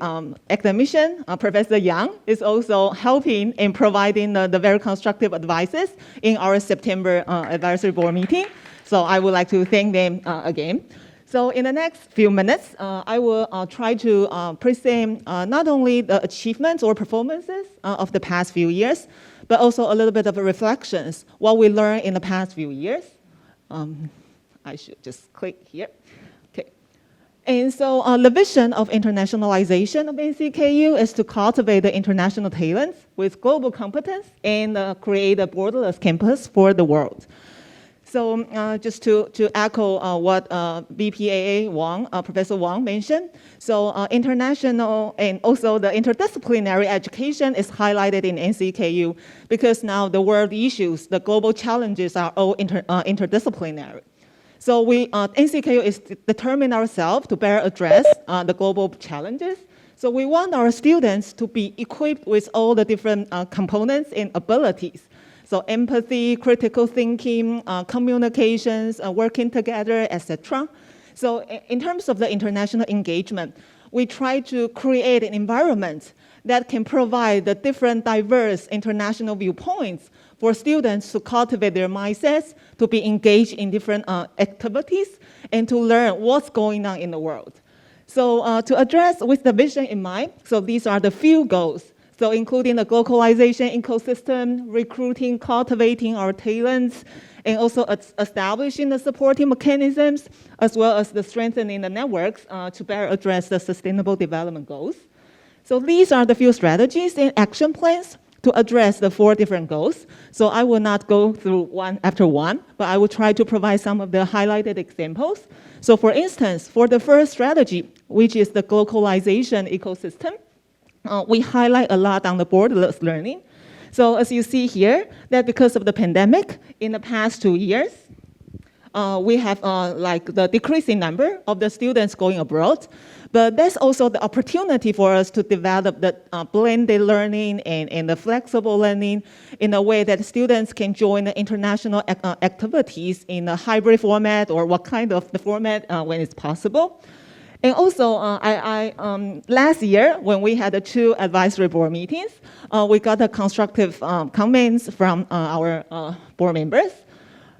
academician, Professor Yang, is also helping and providing the very constructive advices in our September advisory board meeting. So I would like to thank them again. So in the next few minutes, I will try to present not only the achievements or performances of the past few years, but also a little bit of reflections, what we learned in the past few years. I should just click here. And so the vision of internationalization of NCKU is to cultivate the international talents with global competence and create a borderless campus for the world. So just to echo what BPAA Wang, Professor Wang mentioned, so international and also the interdisciplinary education is highlighted in NCKU because now the world issues, the global challenges are all interdisciplinary. So NCKU is determined ourselves to better address the global challenges. So we want our students to be equipped with all the different components and abilities. So empathy, critical thinking, communications, working together, etc. So in terms of the international engagement, we try to create an environment that can provide the different diverse international viewpoints for students to cultivate their mindsets, to be engaged in different activities, and to learn what's going on in the world. So to address with the vision in mind, so these are the few goals. So including the globalization ecosystem, recruiting, cultivating our talents, and also establishing the supporting mechanisms, as well as the strengthening the networks to better address the sustainable development goals. So these are the few strategies and action plans to address the 4 different goals. So I will not go through one after one, but I will try to provide some of the highlighted examples. So for instance, for the first strategy, which is the globalization ecosystem, we highlight a lot on the borderless learning. So as you see here, that because of the pandemic, in the past 2 years, we have like the decreasing number of the students going abroad, but that's also the opportunity for us to develop the blended learning and the flexible learning in a way that students can join the international activities in a hybrid format or what kind of the format when it's possible. And also, last year, when we had the 2 advisory board meetings, we got the constructive comments from our board members,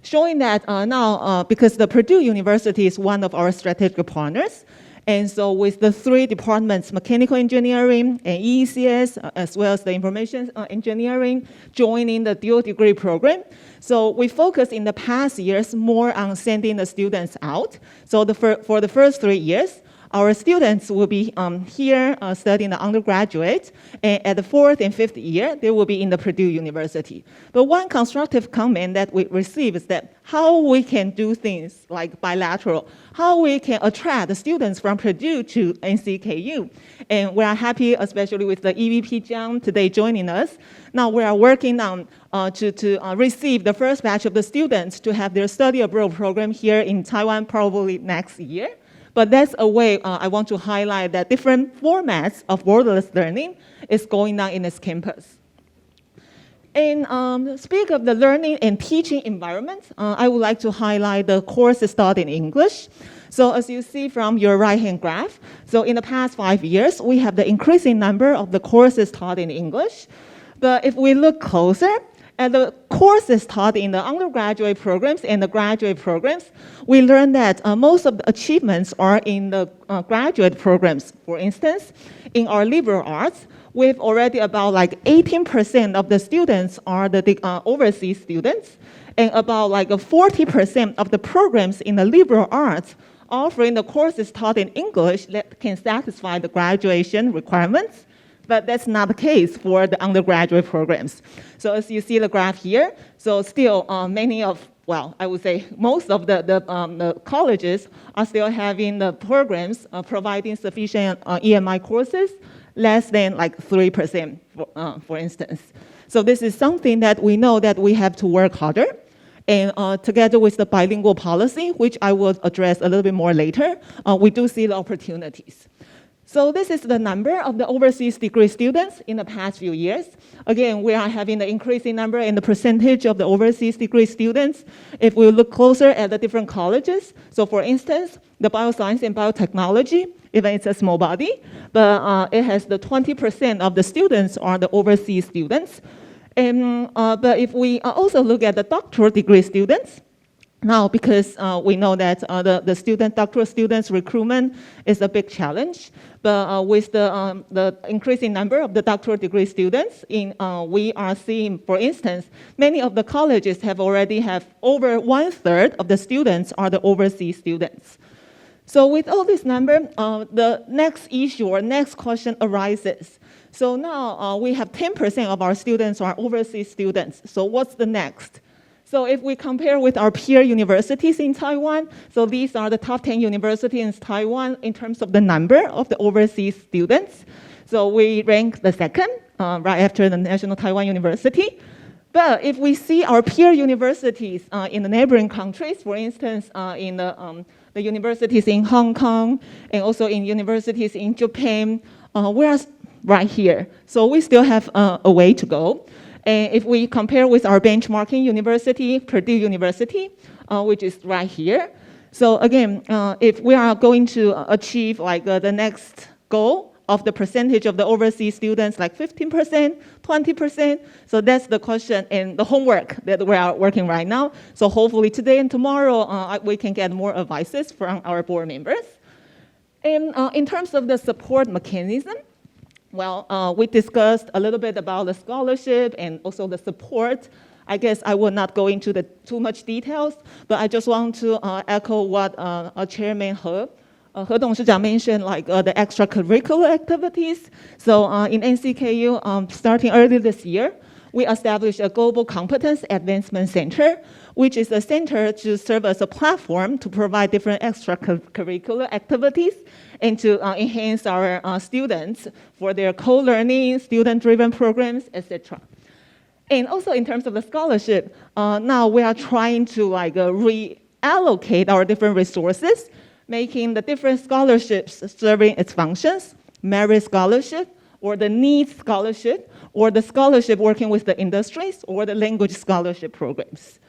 showing that now, because the Purdue University is one of our strategic partners, and so with the 3 departments, mechanical engineering and EECS, as well as the information engineering, joining the dual degree program, so we focused in the past years more on sending the students out. So for the first 3 years, our students will be here studying the undergraduate, and at the 4th and 5th year, they will be in the Purdue University. But one constructive comment that we receive is that how we can do things like bilateral, how we can attract the students from Purdue to NCKU. And we are happy, especially with the EVP Jiang today joining us. Now we are working on to receive the first batch of the students to have their study abroad program here in Taiwan probably next year. But that's a way I want to highlight that different formats of borderless learning is going on in this campus. And speak of the learning and teaching environment, I would like to highlight the courses taught in English. So as you see from your right-hand graph, so in the past 5 years, we have the increasing number of the courses taught in English. But if we look closer, at the courses taught in the undergraduate programs and the graduate programs, we learned that most of the achievements are in the graduate programs. For instance, in our liberal arts, we've already about like 18% of the students are the overseas students, and about like 40% of the programs in the liberal arts offering the courses taught in English that can satisfy the graduation requirements. But that's not the case for the undergraduate programs. So as you see the graph here, so still many of, well, I would say most of the colleges are still having the programs providing sufficient EMI courses, less than like 3%, for instance. So this is something that we know that we have to work harder. And together with the bilingual policy, which I will address a little bit more later, we do see the opportunities. So this is the number of the overseas degree students in the past few years. Again, we are having the increasing number and the percentage of the overseas degree students. If we look closer at the different colleges, so for instance, the bioscience and biotechnology, even it's a small body, but it has the 20% of the students are the overseas students. And, but if we also look at the doctoral degree students, now, because we know that the doctoral students recruitment is a big challenge, but with the increasing number of the doctoral degree students, we are seeing, for instance, many of the colleges already have over 1/3 of the students are the overseas students. So with all this number, the next issue or next question arises. So now we have 10% of our students are overseas students. So what's the next? So if we compare with our peer universities in Taiwan, so these are the top 10 universities in Taiwan in terms of the number of the overseas students. So we rank the second, right after the National Taiwan University. But if we see our peer universities in the neighboring countries, for instance, in the universities in Hong Kong and also in universities in Japan, we're right here. So we still have a way to go. And if we compare with our benchmarking university, Purdue University, which is right here. So again, if we are going to achieve like the next goal of the percentage of the overseas students, like 15%, 20%, so that's the question and the homework that we are working right now. So hopefully today and tomorrow, we can get more advices from our board members. And in terms of the support mechanism, well, we discussed a little bit about the scholarship and also the support. I guess I will not go into the too much details, but I just want to echo what Chairman He董事长 mentioned, like the extracurricular activities. So in NCKU, starting early this year, we established a Global Competence Advancement Center, which is a center to serve as a platform to provide different extracurricular activities and to enhance our students for their co-learning, student-driven programs, etc. And also in terms of the scholarship, now we are trying to like reallocate our different resources, making the different scholarships serving its functions, merit scholarship, or the needs scholarship, or the scholarship working with the industries, or the language scholarship programs.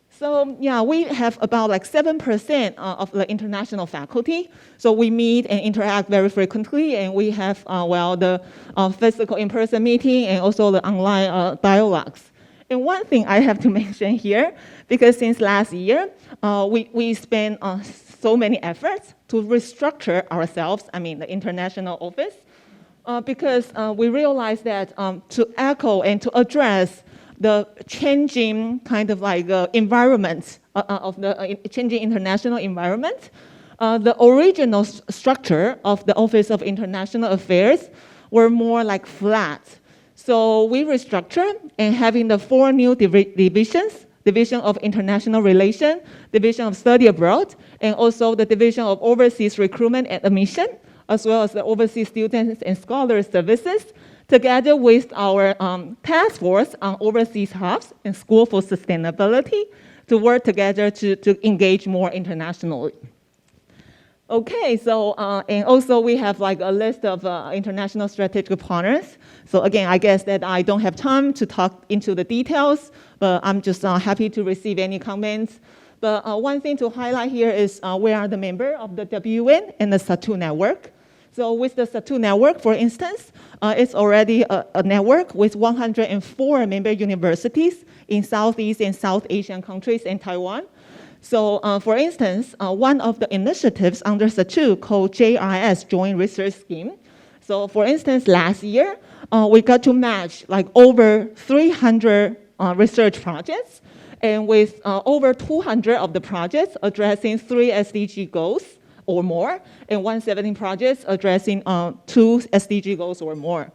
So yeah, we have about like 7% of the international faculty. So we meet and interact very frequently, and we have, well, the physical in-person meeting and also the online dialogues. And one thing I have to mention here, because since last year, we spent so many efforts to restructure ourselves, I mean the international office, because we realized that to echo and to address the changing kind of like environment of the changing international environment, the original structure of the Office of International Affairs were more like flat. So we restructured and having the 4 new divisions, Division of International Relations, Division of Study Abroad, and also the Division of Overseas Recruitment and Admission, as well as the Overseas Students and Scholars Services, together with our task force on overseas hubs and School for Sustainability to work together to engage more internationally. Okay, so, and also we have like a list of international strategic partners. So again, I guess that I don't have time to talk into the details, but I'm just happy to receive any comments. But one thing to highlight here is we are the member of the WN and the SATU network. So with the SATU network, for instance, it's already a network with 104 member universities in Southeast and South Asian countries and Taiwan. So for instance, one of the initiatives under SATU called JRS, Joint Research Scheme. So for instance, last year, we got to match like over 300 research projects, and with over 200 of the projects addressing 3 SDG goals or more, and 170 projects addressing 2 SDG goals or more.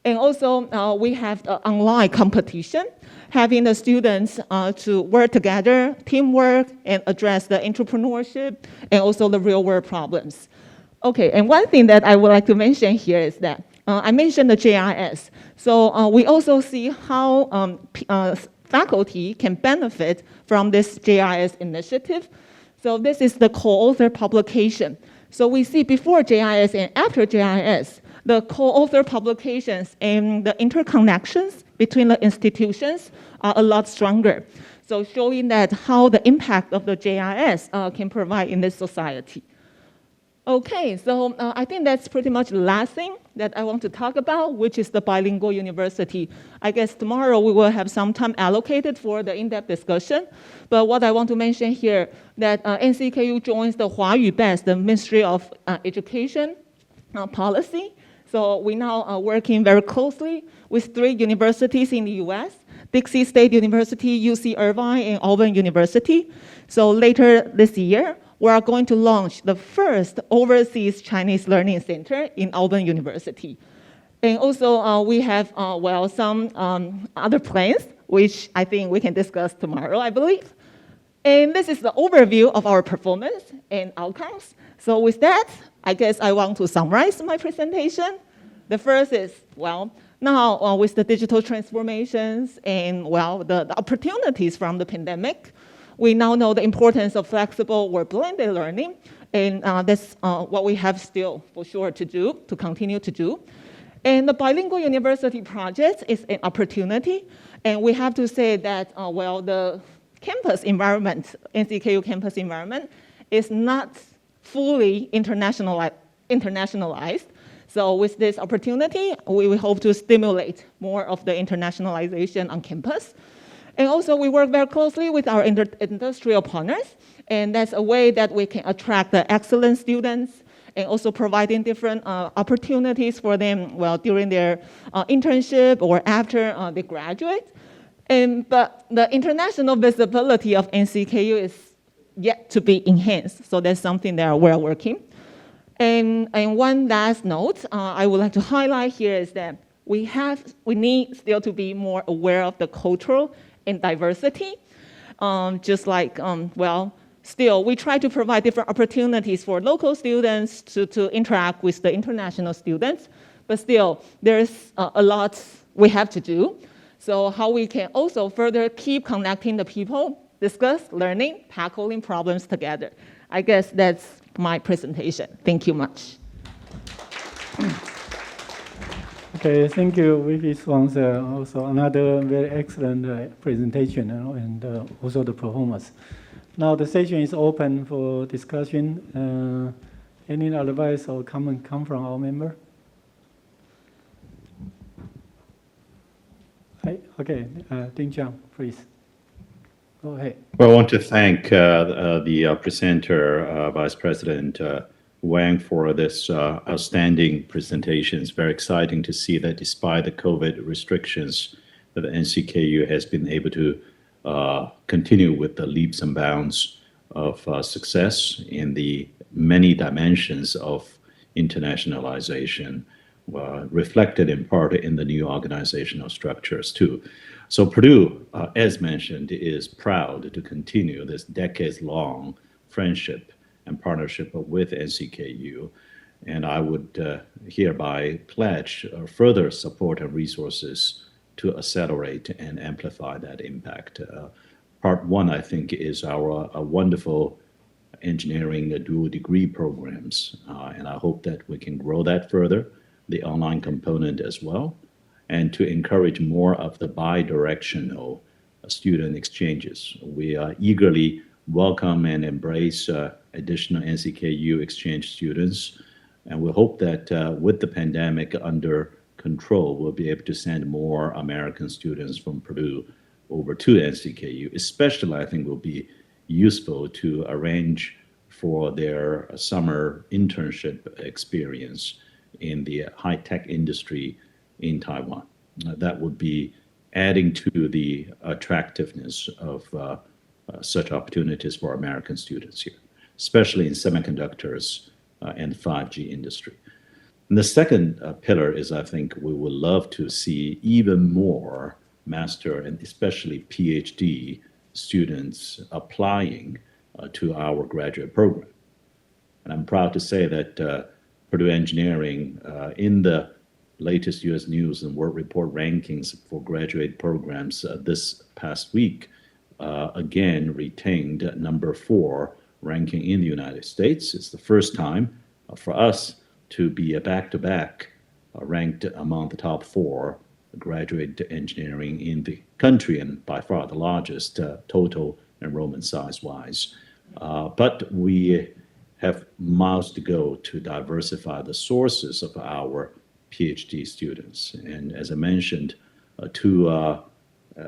And also, we have the online competition, having the students to work together, teamwork, and address the entrepreneurship and also the real-world problems. Okay, and one thing that I would like to mention here is that I mentioned the JRS. So we also see how faculty can benefit from this JRS initiative. So this is the co-author publication. So we see before JRS and after JRS, the co-author publications and the interconnections between the institutions are a lot stronger. So showing that how the impact of the JRS can provide in this society. Okay, so I think that's pretty much the last thing that I want to talk about, which is the bilingual university. I guess tomorrow we will have some time allocated for the in-depth discussion. But what I want to mention here, that NCKU joins the Huayu-based the Ministry of Education policy. So we now are working very closely with 3 universities in the US, Dixie State University, UC Irvine, and Auburn University. So later this year, we are going to launch the first overseas Chinese learning center in Auburn University. And also we have, well, some other plans which I think we can discuss tomorrow, I believe. And this is the overview of our performance and outcomes. So with that, I guess I want to summarize my presentation. The first is, well, now with the digital transformations and, well, the opportunities from the pandemic, we now know the importance of flexible or blended learning. And that's what we have still for sure to do, to continue to do. And the bilingual university project is an opportunity. And we have to say that, well, the campus environment, NCKU campus environment, is not fully internationalized. So with this opportunity, we hope to stimulate more of the internationalization on campus. And also, we work very closely with our industrial partners, and that's a way that we can attract the excellent students and also providing different opportunities for them, well, during their internship or after they graduate. But the international visibility of NCKU is yet to be enhanced, so that's something that we're working. And one last note I would like to highlight here is that we need still to be more aware of the cultural and diversity. Just like, well, still, we try to provide different opportunities for local students to interact with the international students, but still, there's a lot we have to do. So how we can also further keep connecting the people, discuss learning, tackling problems together. I guess that's my presentation. Thank you much. Okay, thank you, VP Swans. Also another very excellent presentation and also the performance. Now the session is open for discussion. Any advice or comment come from our member? Okay, Ding Jiang, please. Go ahead. Well, I want to thank the presenter, Vice President Wang, for this outstanding presentation. It's very exciting to see that despite the COVID restrictions, that the NCKU has been able to continue with the leaps and bounds of success in the many dimensions of internationalization, reflected in part in the new organizational structures too. So Purdue, as mentioned, is proud to continue this decades-long friendship and partnership with NCKU. And I would hereby pledge further support and resources to accelerate and amplify that impact. Part one, I think, is our wonderful engineering dual degree programs. And I hope that we can grow that further, the online component as well, and to encourage more of the bi-directional student exchanges. We eagerly welcome and embrace additional NCKU exchange students, and we hope that with the pandemic under control, we'll be able to send more American students from Purdue over to NCKU. Especially, I think, will be useful to arrange for their summer internship experience in the high-tech industry in Taiwan. That would be adding to the attractiveness of such opportunities for American students here, especially in semiconductors and 5G industry. And the second pillar is, I think, we would love to see even more master and especially PhD students applying to our graduate program. And I'm proud to say that Purdue Engineering, in the latest U.S. News and World Report rankings for graduate programs this past week, again retained number 4 ranking in the United States. It's the first time for us to be a back-to-back ranked among the top 4 graduate engineering in the country, and by far the largest total enrollment size-wise. But we have miles to go to diversify the sources of our PhD students. And as I mentioned to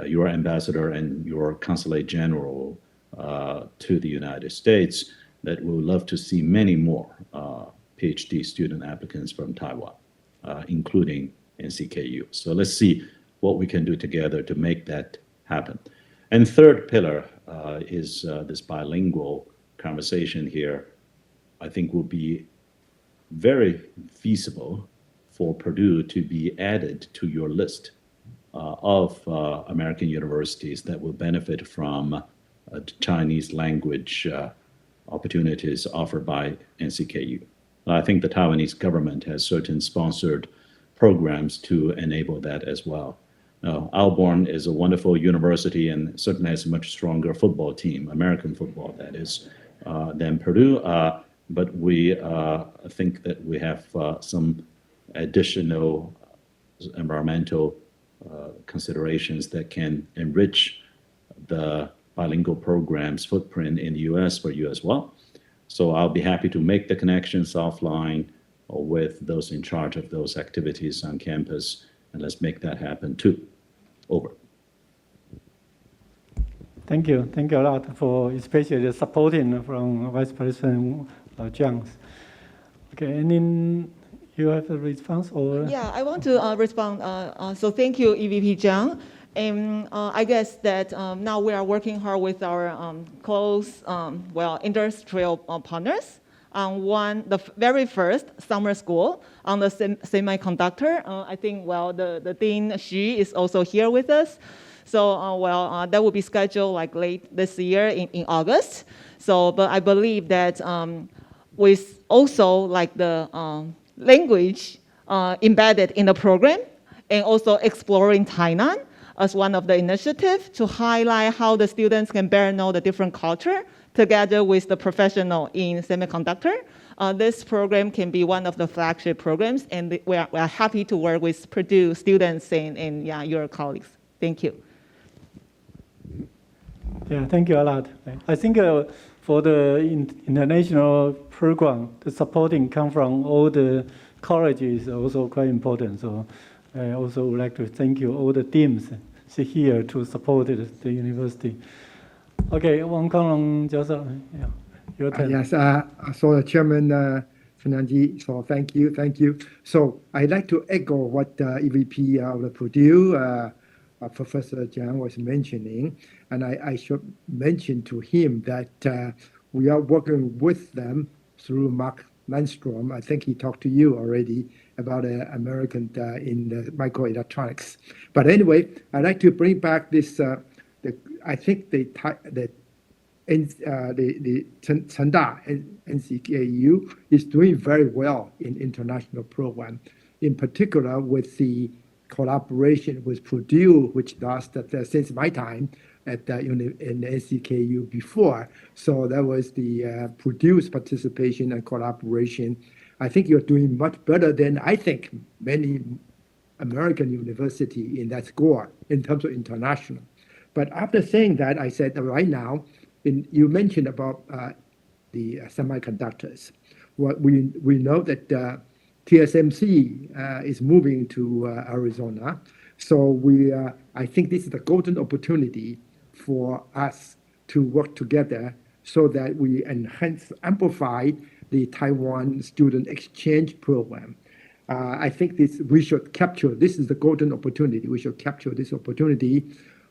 your ambassador and your consulate general to the United States, that we would love to see many more PhD student applicants from Taiwan, including NCKU. So let's see what we can do together to make that happen. And third pillar is this bilingual conversation here, I think will be very feasible for Purdue to be added to your list of American universities that will benefit from Chinese language opportunities offered by NCKU. I think the Taiwanese government has certain sponsored programs to enable that as well. Alborn is a wonderful university and certainly has a much stronger football team, American football that is, than Purdue. But we think that we have some additional environmental considerations that can enrich the bilingual program's footprint in the US for you as well. So I'll be happy to make the connections offline with those in charge of those activities on campus, and let's make that happen too. Over. Thank you a lot for especially the supporting from Vice President Jiang. Okay, and then you have a response or? Yeah, I want to respond. So thank you, EVP Jiang. And I guess that now we are working hard with our close, industrial partners on the very first summer school on the semiconductor. I think, the Dean Xu is also here with us. So, that will be scheduled like late this year in August. So, but I believe that with also like the language embedded in the program and also exploring Tainan as one of the initiatives to highlight how the students can better know the different culture together with the professional in semiconductor. This program can be one of the flagship programs, and we are happy to work with Purdue students and your colleagues. Thank you. Yeah, thank you a lot. I think for the international program, the supporting come from all the colleges also quite important. So I also would like to thank you all the teams here to support the university. Okay, Wang Konglong, yeah, your turn. Yes, so Chairman Fernandes, so thank you. So I'd like to echo what EVP of the Purdue, Professor Jiang was mentioning, and I should mention to him that we are working with them through Mark Landstrom. I think he talked to you already about American in the microelectronics. But anyway, I'd like to bring back this. I think the Chengda NCKU is doing very well in international program, in particular with the collaboration with Purdue, which lasted since my time in the NCKU before. So that was the Purdue's participation and collaboration. I think you're doing much better than I think many American university in that score in terms of international. But after saying that, I said that right now, you mentioned about the semiconductors. What we know that TSMC is moving to Arizona. So I think this is the golden opportunity for us to work together so that we amplify the Taiwan student exchange program. I think we should capture, this is the golden opportunity. We should capture this opportunity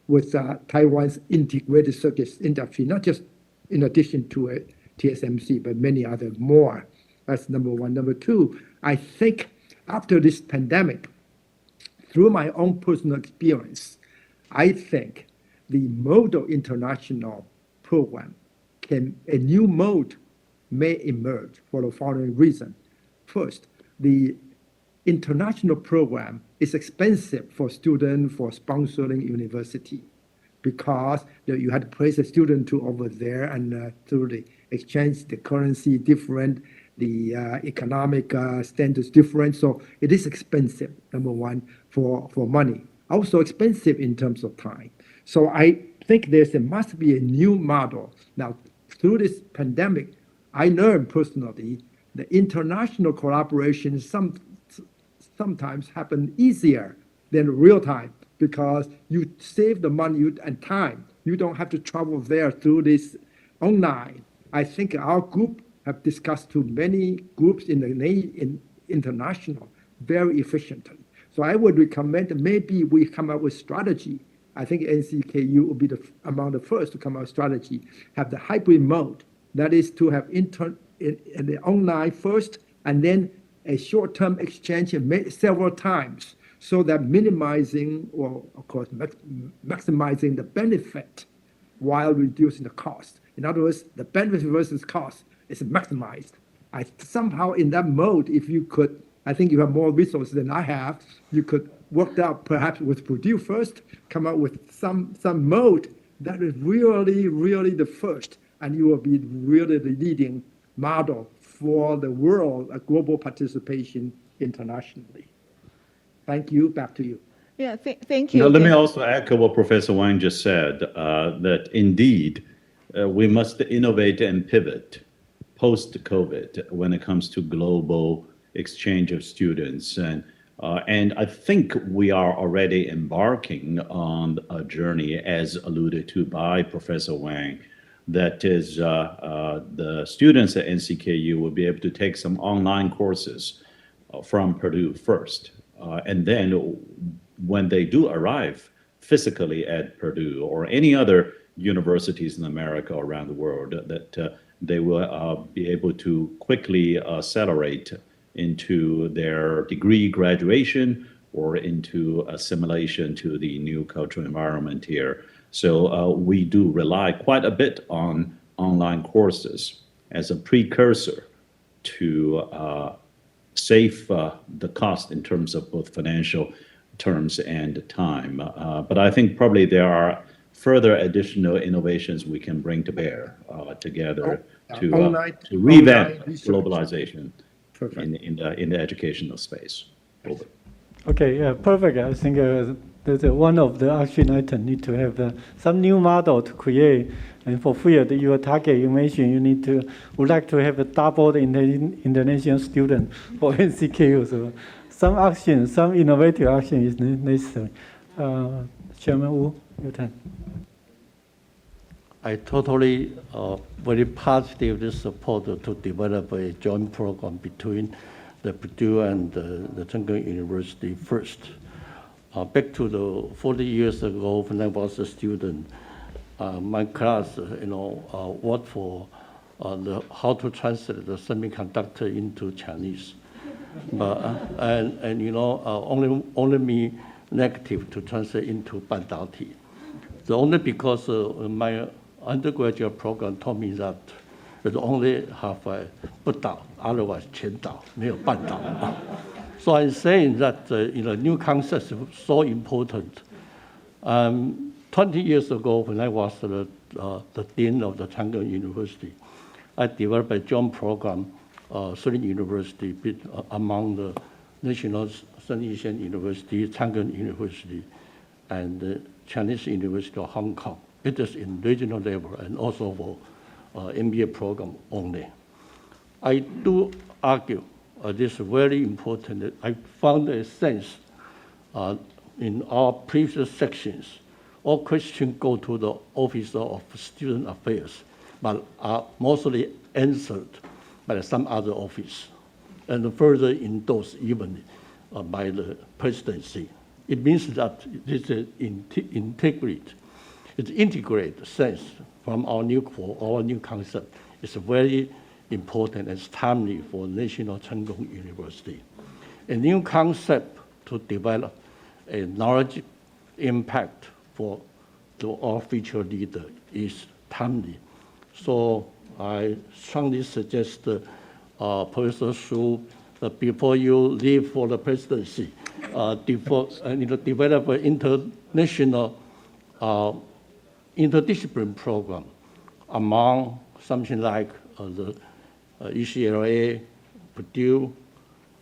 with Taiwan's integrated circuits industry, not just in addition to TSMC, but many other more. That's number one. Number two, I think after this pandemic, through my own personal experience, I think the model international program a new mode may emerge for the following reason. First, the international program is expensive for students for sponsoring university because you had to place a student to over there and through the exchange, the currency different, the economic standards different. So it is expensive, number one, for money. Also expensive in terms of time. So I think there must be a new model. Now, through this pandemic, I learned personally the international collaboration sometimes happen easier than real time because you save the money and time. You don't have to travel there through this online. I think our group have discussed to many groups in international very efficiently. So I would recommend maybe we come up with strategy. I think NCKU will be among the first to come out with strategy, have the hybrid mode. That is to have in the online first and then a short-term exchange several times so that minimizing or, of course, maximizing the benefit while reducing the cost. In other words, the benefit versus cost is maximized. Somehow in that mode, if you could, I think you have more resources than I have, you could work out perhaps with Purdue first, come up with some mode that is really, really the first, and you will be really the leading model for the world, a global participation internationally. Thank you. Back to you. Yeah, thank you. Now, let me also echo what Professor Wang just said, that indeed we must innovate and pivot post-COVID when it comes to global exchange of students. And I think we are already embarking on a journey, as alluded to by Professor Wang, that is the students at NCKU will be able to take some online courses from Purdue first. And then when they do arrive physically at Purdue or any other universities in America or around the world, that they will be able to quickly accelerate into their degree graduation or into assimilation to the new cultural environment here. So we do rely quite a bit on online courses as a precursor to save the cost in terms of both financial terms and time. But I think probably there are further additional innovations we can bring to bear together to revamp globalization in the educational space. Over. Okay, yeah, perfect. I think there's one of the action items need to have some new model to create and fulfill your target. You mentioned you would like to have a double the international student for NCKU. So some action, some innovative action is necessary. Chairman Wu, your turn. I totally very positively support to develop a joint program between the Purdue and the Chengkung University first. Back to the 40 years ago when I was a student, my class, worked for how to translate the semiconductor into Chinese, only me negative to translate into 半导体. So only because my undergraduate program told me that it only have a 不倒, otherwise 全倒, 没有半倒. So I'm saying that new concepts are so important. 20 years ago, when I was the dean of the Chengkung University, I developed a joint program, 3 universities among the National Sun Yat-sen University, Chengkung University, and the Chinese University of Hong Kong. It is in regional level and also for MBA program only. I do argue this is very important. I found a sense in our previous sections. All questions go to the Office of Student Affairs, but are mostly answered by some other office, and further endorsed even by the presidency. It means that this is integrate sense from our new concept. It's very important and timely for National Chengkung University. A new concept to develop a knowledge impact for our future leader is timely. So I strongly suggest Professor Su, before you leave for the presidency, develop an international interdisciplinary program among something like the UCLA, Purdue,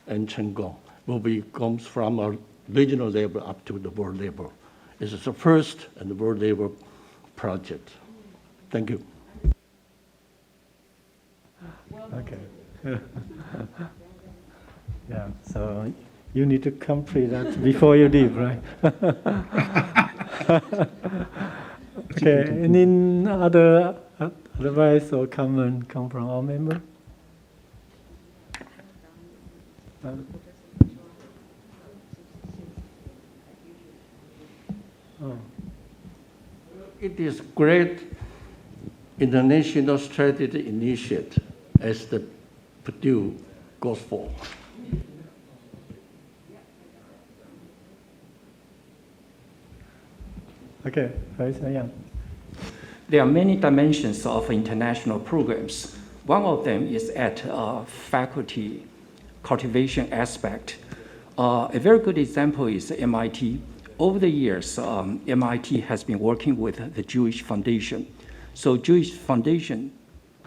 and Chengkung, comes from a regional level up to the world level. This is the first and the world level project. Thank you. Okay. Yeah, so you need to complete that before you leave, right? Okay, any other advice or comment come from our member? It is great international strategy initiative as the Purdue goes for. Okay, Professor Yang. There are many dimensions of international programs. One of them is at faculty cultivation aspect. A very good example is MIT. Over the years, MIT has been working with the Jewish Foundation. So Jewish Foundation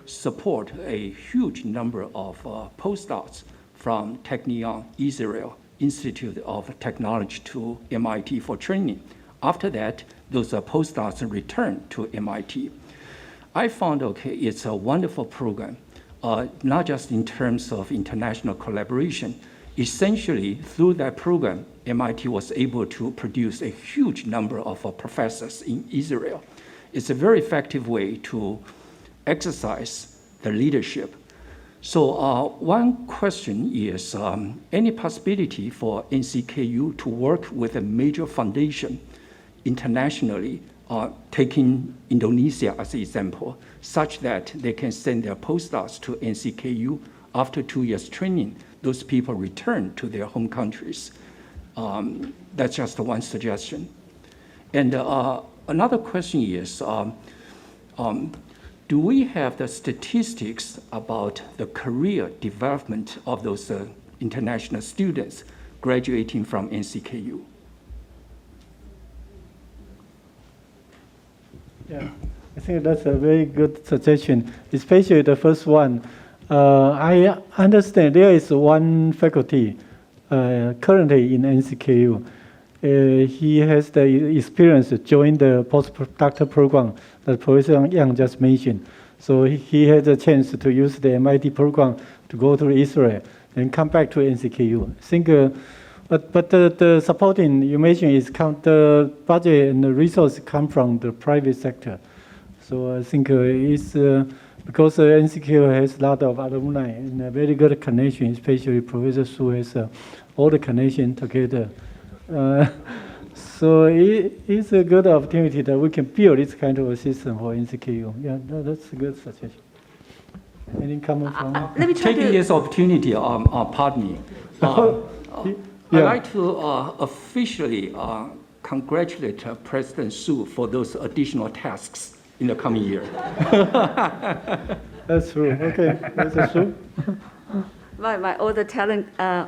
support a huge number of postdocs from Technion, Israel, Institute of Technology to MIT for training. After that, those postdocs return to MIT. I found, it's a wonderful program, not just in terms of international collaboration. Essentially, through that program, MIT was able to produce a huge number of professors in Israel. It's a very effective way to exercise the leadership. So one question is, any possibility for NCKU to work with a major foundation internationally, taking Indonesia as an example, such that they can send their postdocs to NCKU after 2 years training, those people return to their home countries. That's just one suggestion. And another question is, do we have the statistics about the career development of those international students graduating from NCKU? Yeah, I think that's a very good suggestion, especially the first one. I understand there is one faculty currently in NCKU. He has the experience to join the postdoctoral program that Professor Yang just mentioned. So he had a chance to use the MIT program to go to Israel and come back to NCKU. I think, but the supporting you mentioned is the budget and the resources come from the private sector. So I think it's because NCKU has a lot of alumni and a very good connection, especially Professor Su has all the connection together. So it's a good opportunity that we can build this kind of a system for NCKU. Yeah, that's a good suggestion. Any comment from Let me try taking this opportunity, pardon me. I'd like to officially congratulate President Su for those additional tasks in the coming year. That's true. Okay, that's true.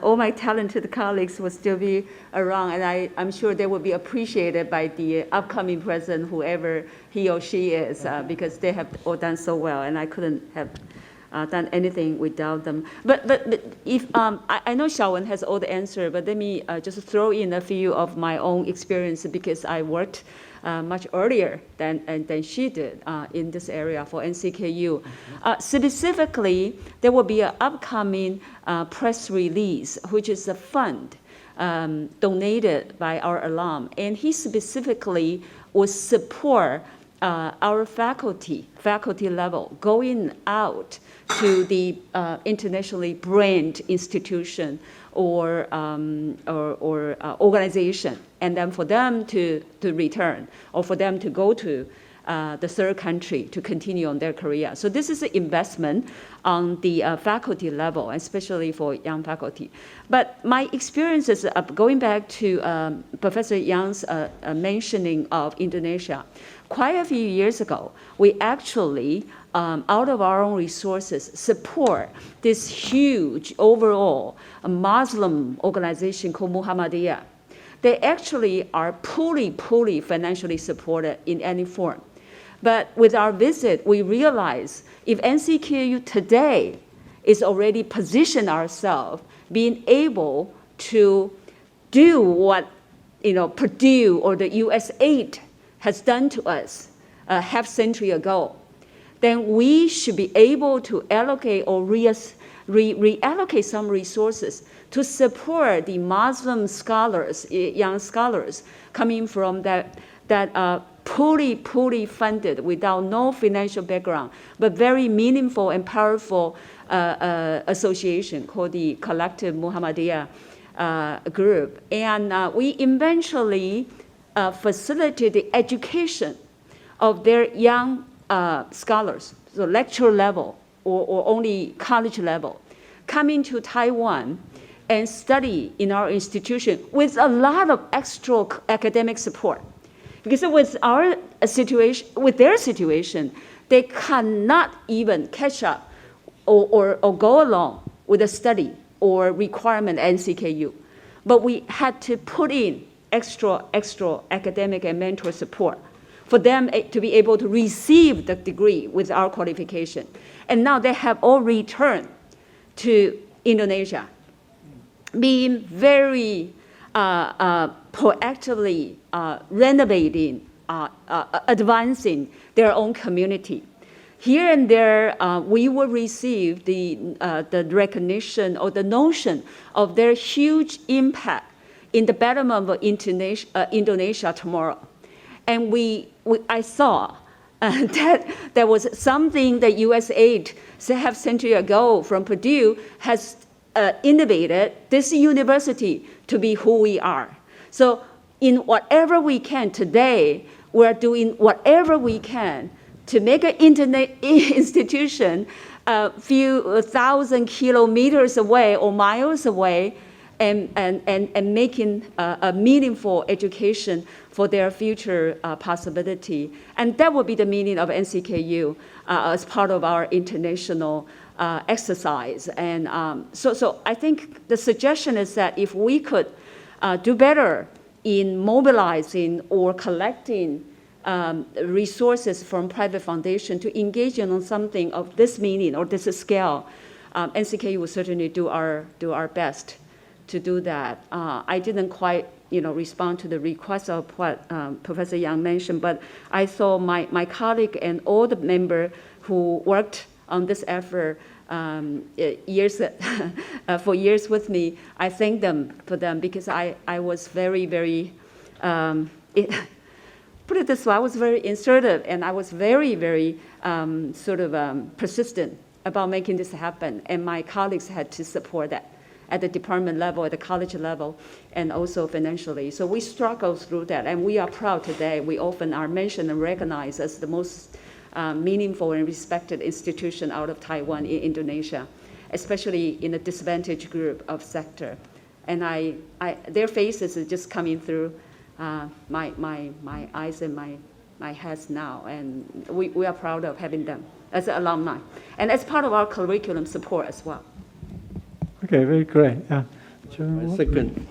All my talented colleagues will still be around, and I'm sure they will be appreciated by the upcoming president, whoever he or she is, because they have all done so well, and I couldn't have done anything without them. But if I know Xiaowen has all the answer, but let me just throw in a few of my own experience, because I worked much earlier than she did in this area for NCKU. Specifically, there will be an upcoming press release, which is a fund donated by our alum, and he specifically will support our faculty level going out to the internationally brand institution or organization, and then for them to return, or for them to go to the third country to continue on their career. So this is an investment on the faculty level, especially for young faculty. But my experiences, going back to Professor Yang's mentioning of Indonesia, quite a few years ago, we actually, out of our own resources, support this huge overall Muslim organization called Muhammadiyah. They actually are fully financially supported in any form. But with our visit, we realized if NCKU today is already positioned ourselves, being able to do what Purdue or the USAID has done to us a half century ago, then we should be able to allocate or reallocate some resources to support the Muslim scholars, young scholars, coming from that fully funded without no financial background, but very meaningful and powerful association called the Collective Muhammadiyah Group. And we eventually facilitate the education of their young scholars, so lecturer level or only college level, coming to Taiwan and study in our institution with a lot of extra academic support. Because with our situation, with their situation, they cannot even catch up or go along with the study or requirement NCKU. But we had to put in extra academic and mentor support for them to be able to receive the degree with our qualification. And now they have all returned to Indonesia, being very proactively renovating, advancing their own community. Here and there, we will receive the recognition or the notion of their huge impact in the betterment of Indonesia tomorrow. And I saw that there was something that USAID half century ago from Purdue has innovated this university to be who we are. So in whatever we can today, we're doing whatever we can to make an institution a few thousand kilometers away or miles away and making a meaningful education for their future possibility. And that would be the meaning of NCKU as part of our international exercise. And so I think the suggestion is that if we could do better in mobilizing or collecting resources from private foundation to engage in on something of this meaning or this scale, NCKU will certainly do our best to do that. I didn't quite respond to the request of what Professor Yang mentioned, but I saw my colleague and all the members who worked on this effort for years with me. I thank them for them because I was very, very, put it this way, I was very assertive and I was very, very persistent about making this happen. And my colleagues had to support that at the department level, at the college level, and also financially. So we struggled through that, and we are proud today. We often are mentioned and recognized as the most meaningful and respected institution out of Taiwan in Indonesia, especially in the disadvantaged group of sector. And their faces are just coming through my eyes and my head now, and we are proud of having them as alumni, and as part of our curriculum support as well. Okay, very great. Yeah. Second,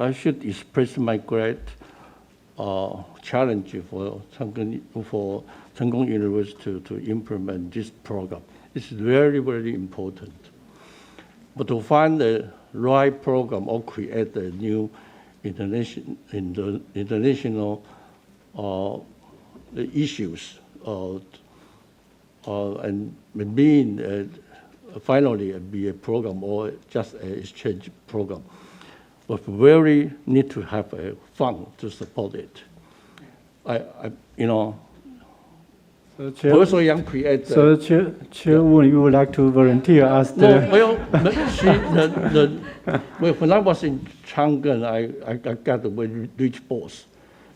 I should express my great challenge for成功University to implement this program. It's very, very important. But to find the right program or create a new international issues and being finally be a program or just an exchange program. But we really need to have a fund to support it. Professor Yang created. So, Chairwoman, you would like to volunteer as the? When I was in Chang'an, I got a very rich boss.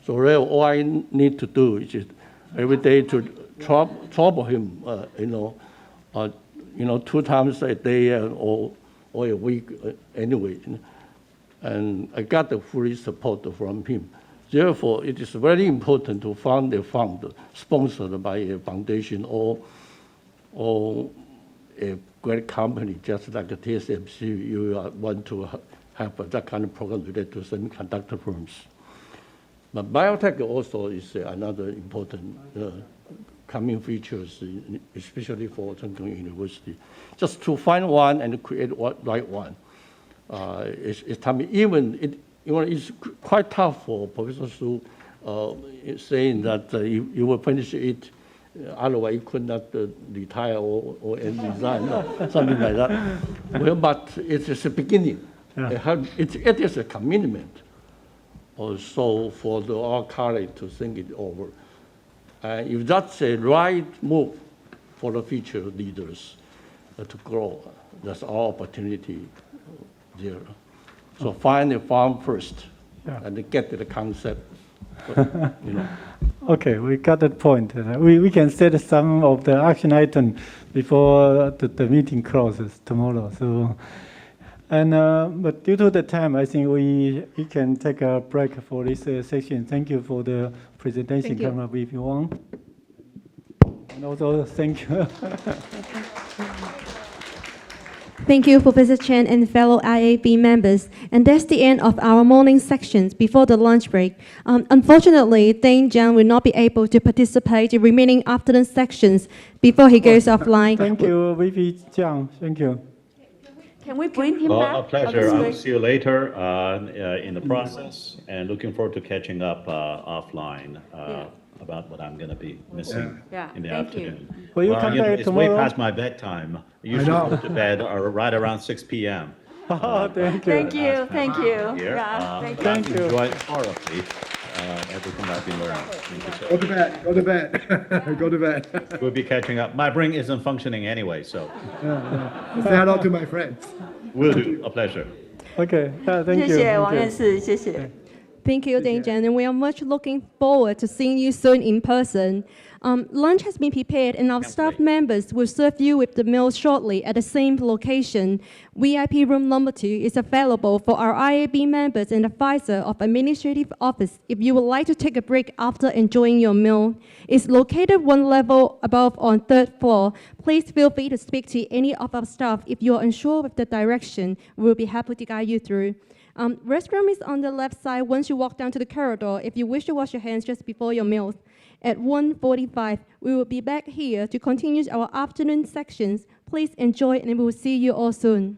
So really, all I need to do is just every day to trouble him, 2 times a day or a week anyway. And I got the full support from him. Therefore, it is very important to find a fund sponsored by a foundation or a great company, just like TSMC. You want to have that kind of program related to semiconductor firms. But biotech also is another important coming features, especially for Chengkong University. Just to find one and create right one. It's quite tough for Professor Su saying that you will finish it, otherwise you could not retire or end design, something like that. Well, but it's just a beginning. Yeah. It is a commitment also for our colleagues to think it over. If that's a right move for the future leaders to grow, that's our opportunity there. So find a farm first, and get to the concept. Okay, we got that point. We can set some of the action items before the meeting closes tomorrow. So And but due to the time, I think we can take a break for this session. Thank you for the presentation. Come up if you want. And also thank you. Thank you, Professor Chen and fellow IAB members. And that's the end of our morning sections before the lunch break. Unfortunately, Dane Jiang will not be able to participate in the remaining afternoon sections before he goes offline. Thank you, VP Jiang. Thank you. Can we bring him back? A pleasure. I will see you later in the process, and looking forward to catching up offline about what I'm going to be missing in the afternoon. Will you come back it's tomorrow? way past my bedtime. I usually go to bed right around 6 p.m. Thank you. Thank you. Thank you. Here. Thank you. you. Enjoyed thoroughly everything I've been learning. Thank you so Go to bed. Go to bed. Go to bed. much. We'll be catching up. My brain isn't functioning anyway, so Say hello to my friends. will do. A pleasure. Okay. Thank you. 谢谢 Thank 王 you. 院士，谢谢。 Thank you, Dane Jiang, and we are much looking forward to seeing you soon in person. Lunch has been prepared, and our staff members will serve you with the meal shortly at the same location. VIP room number 2 is available for our IAB members and advisor of administrative office if you would like to take a break after enjoying your meal. It's located one level above on 3rd floor. Please feel free to speak to any of our staff if you are unsure with the direction. We'll be happy to guide you through. Restroom is on the left side once you walk down to the corridor if you wish to wash your hands just before your meals. At 1:45, we will be back here to continue our afternoon sections. Please enjoy and we will see you all soon.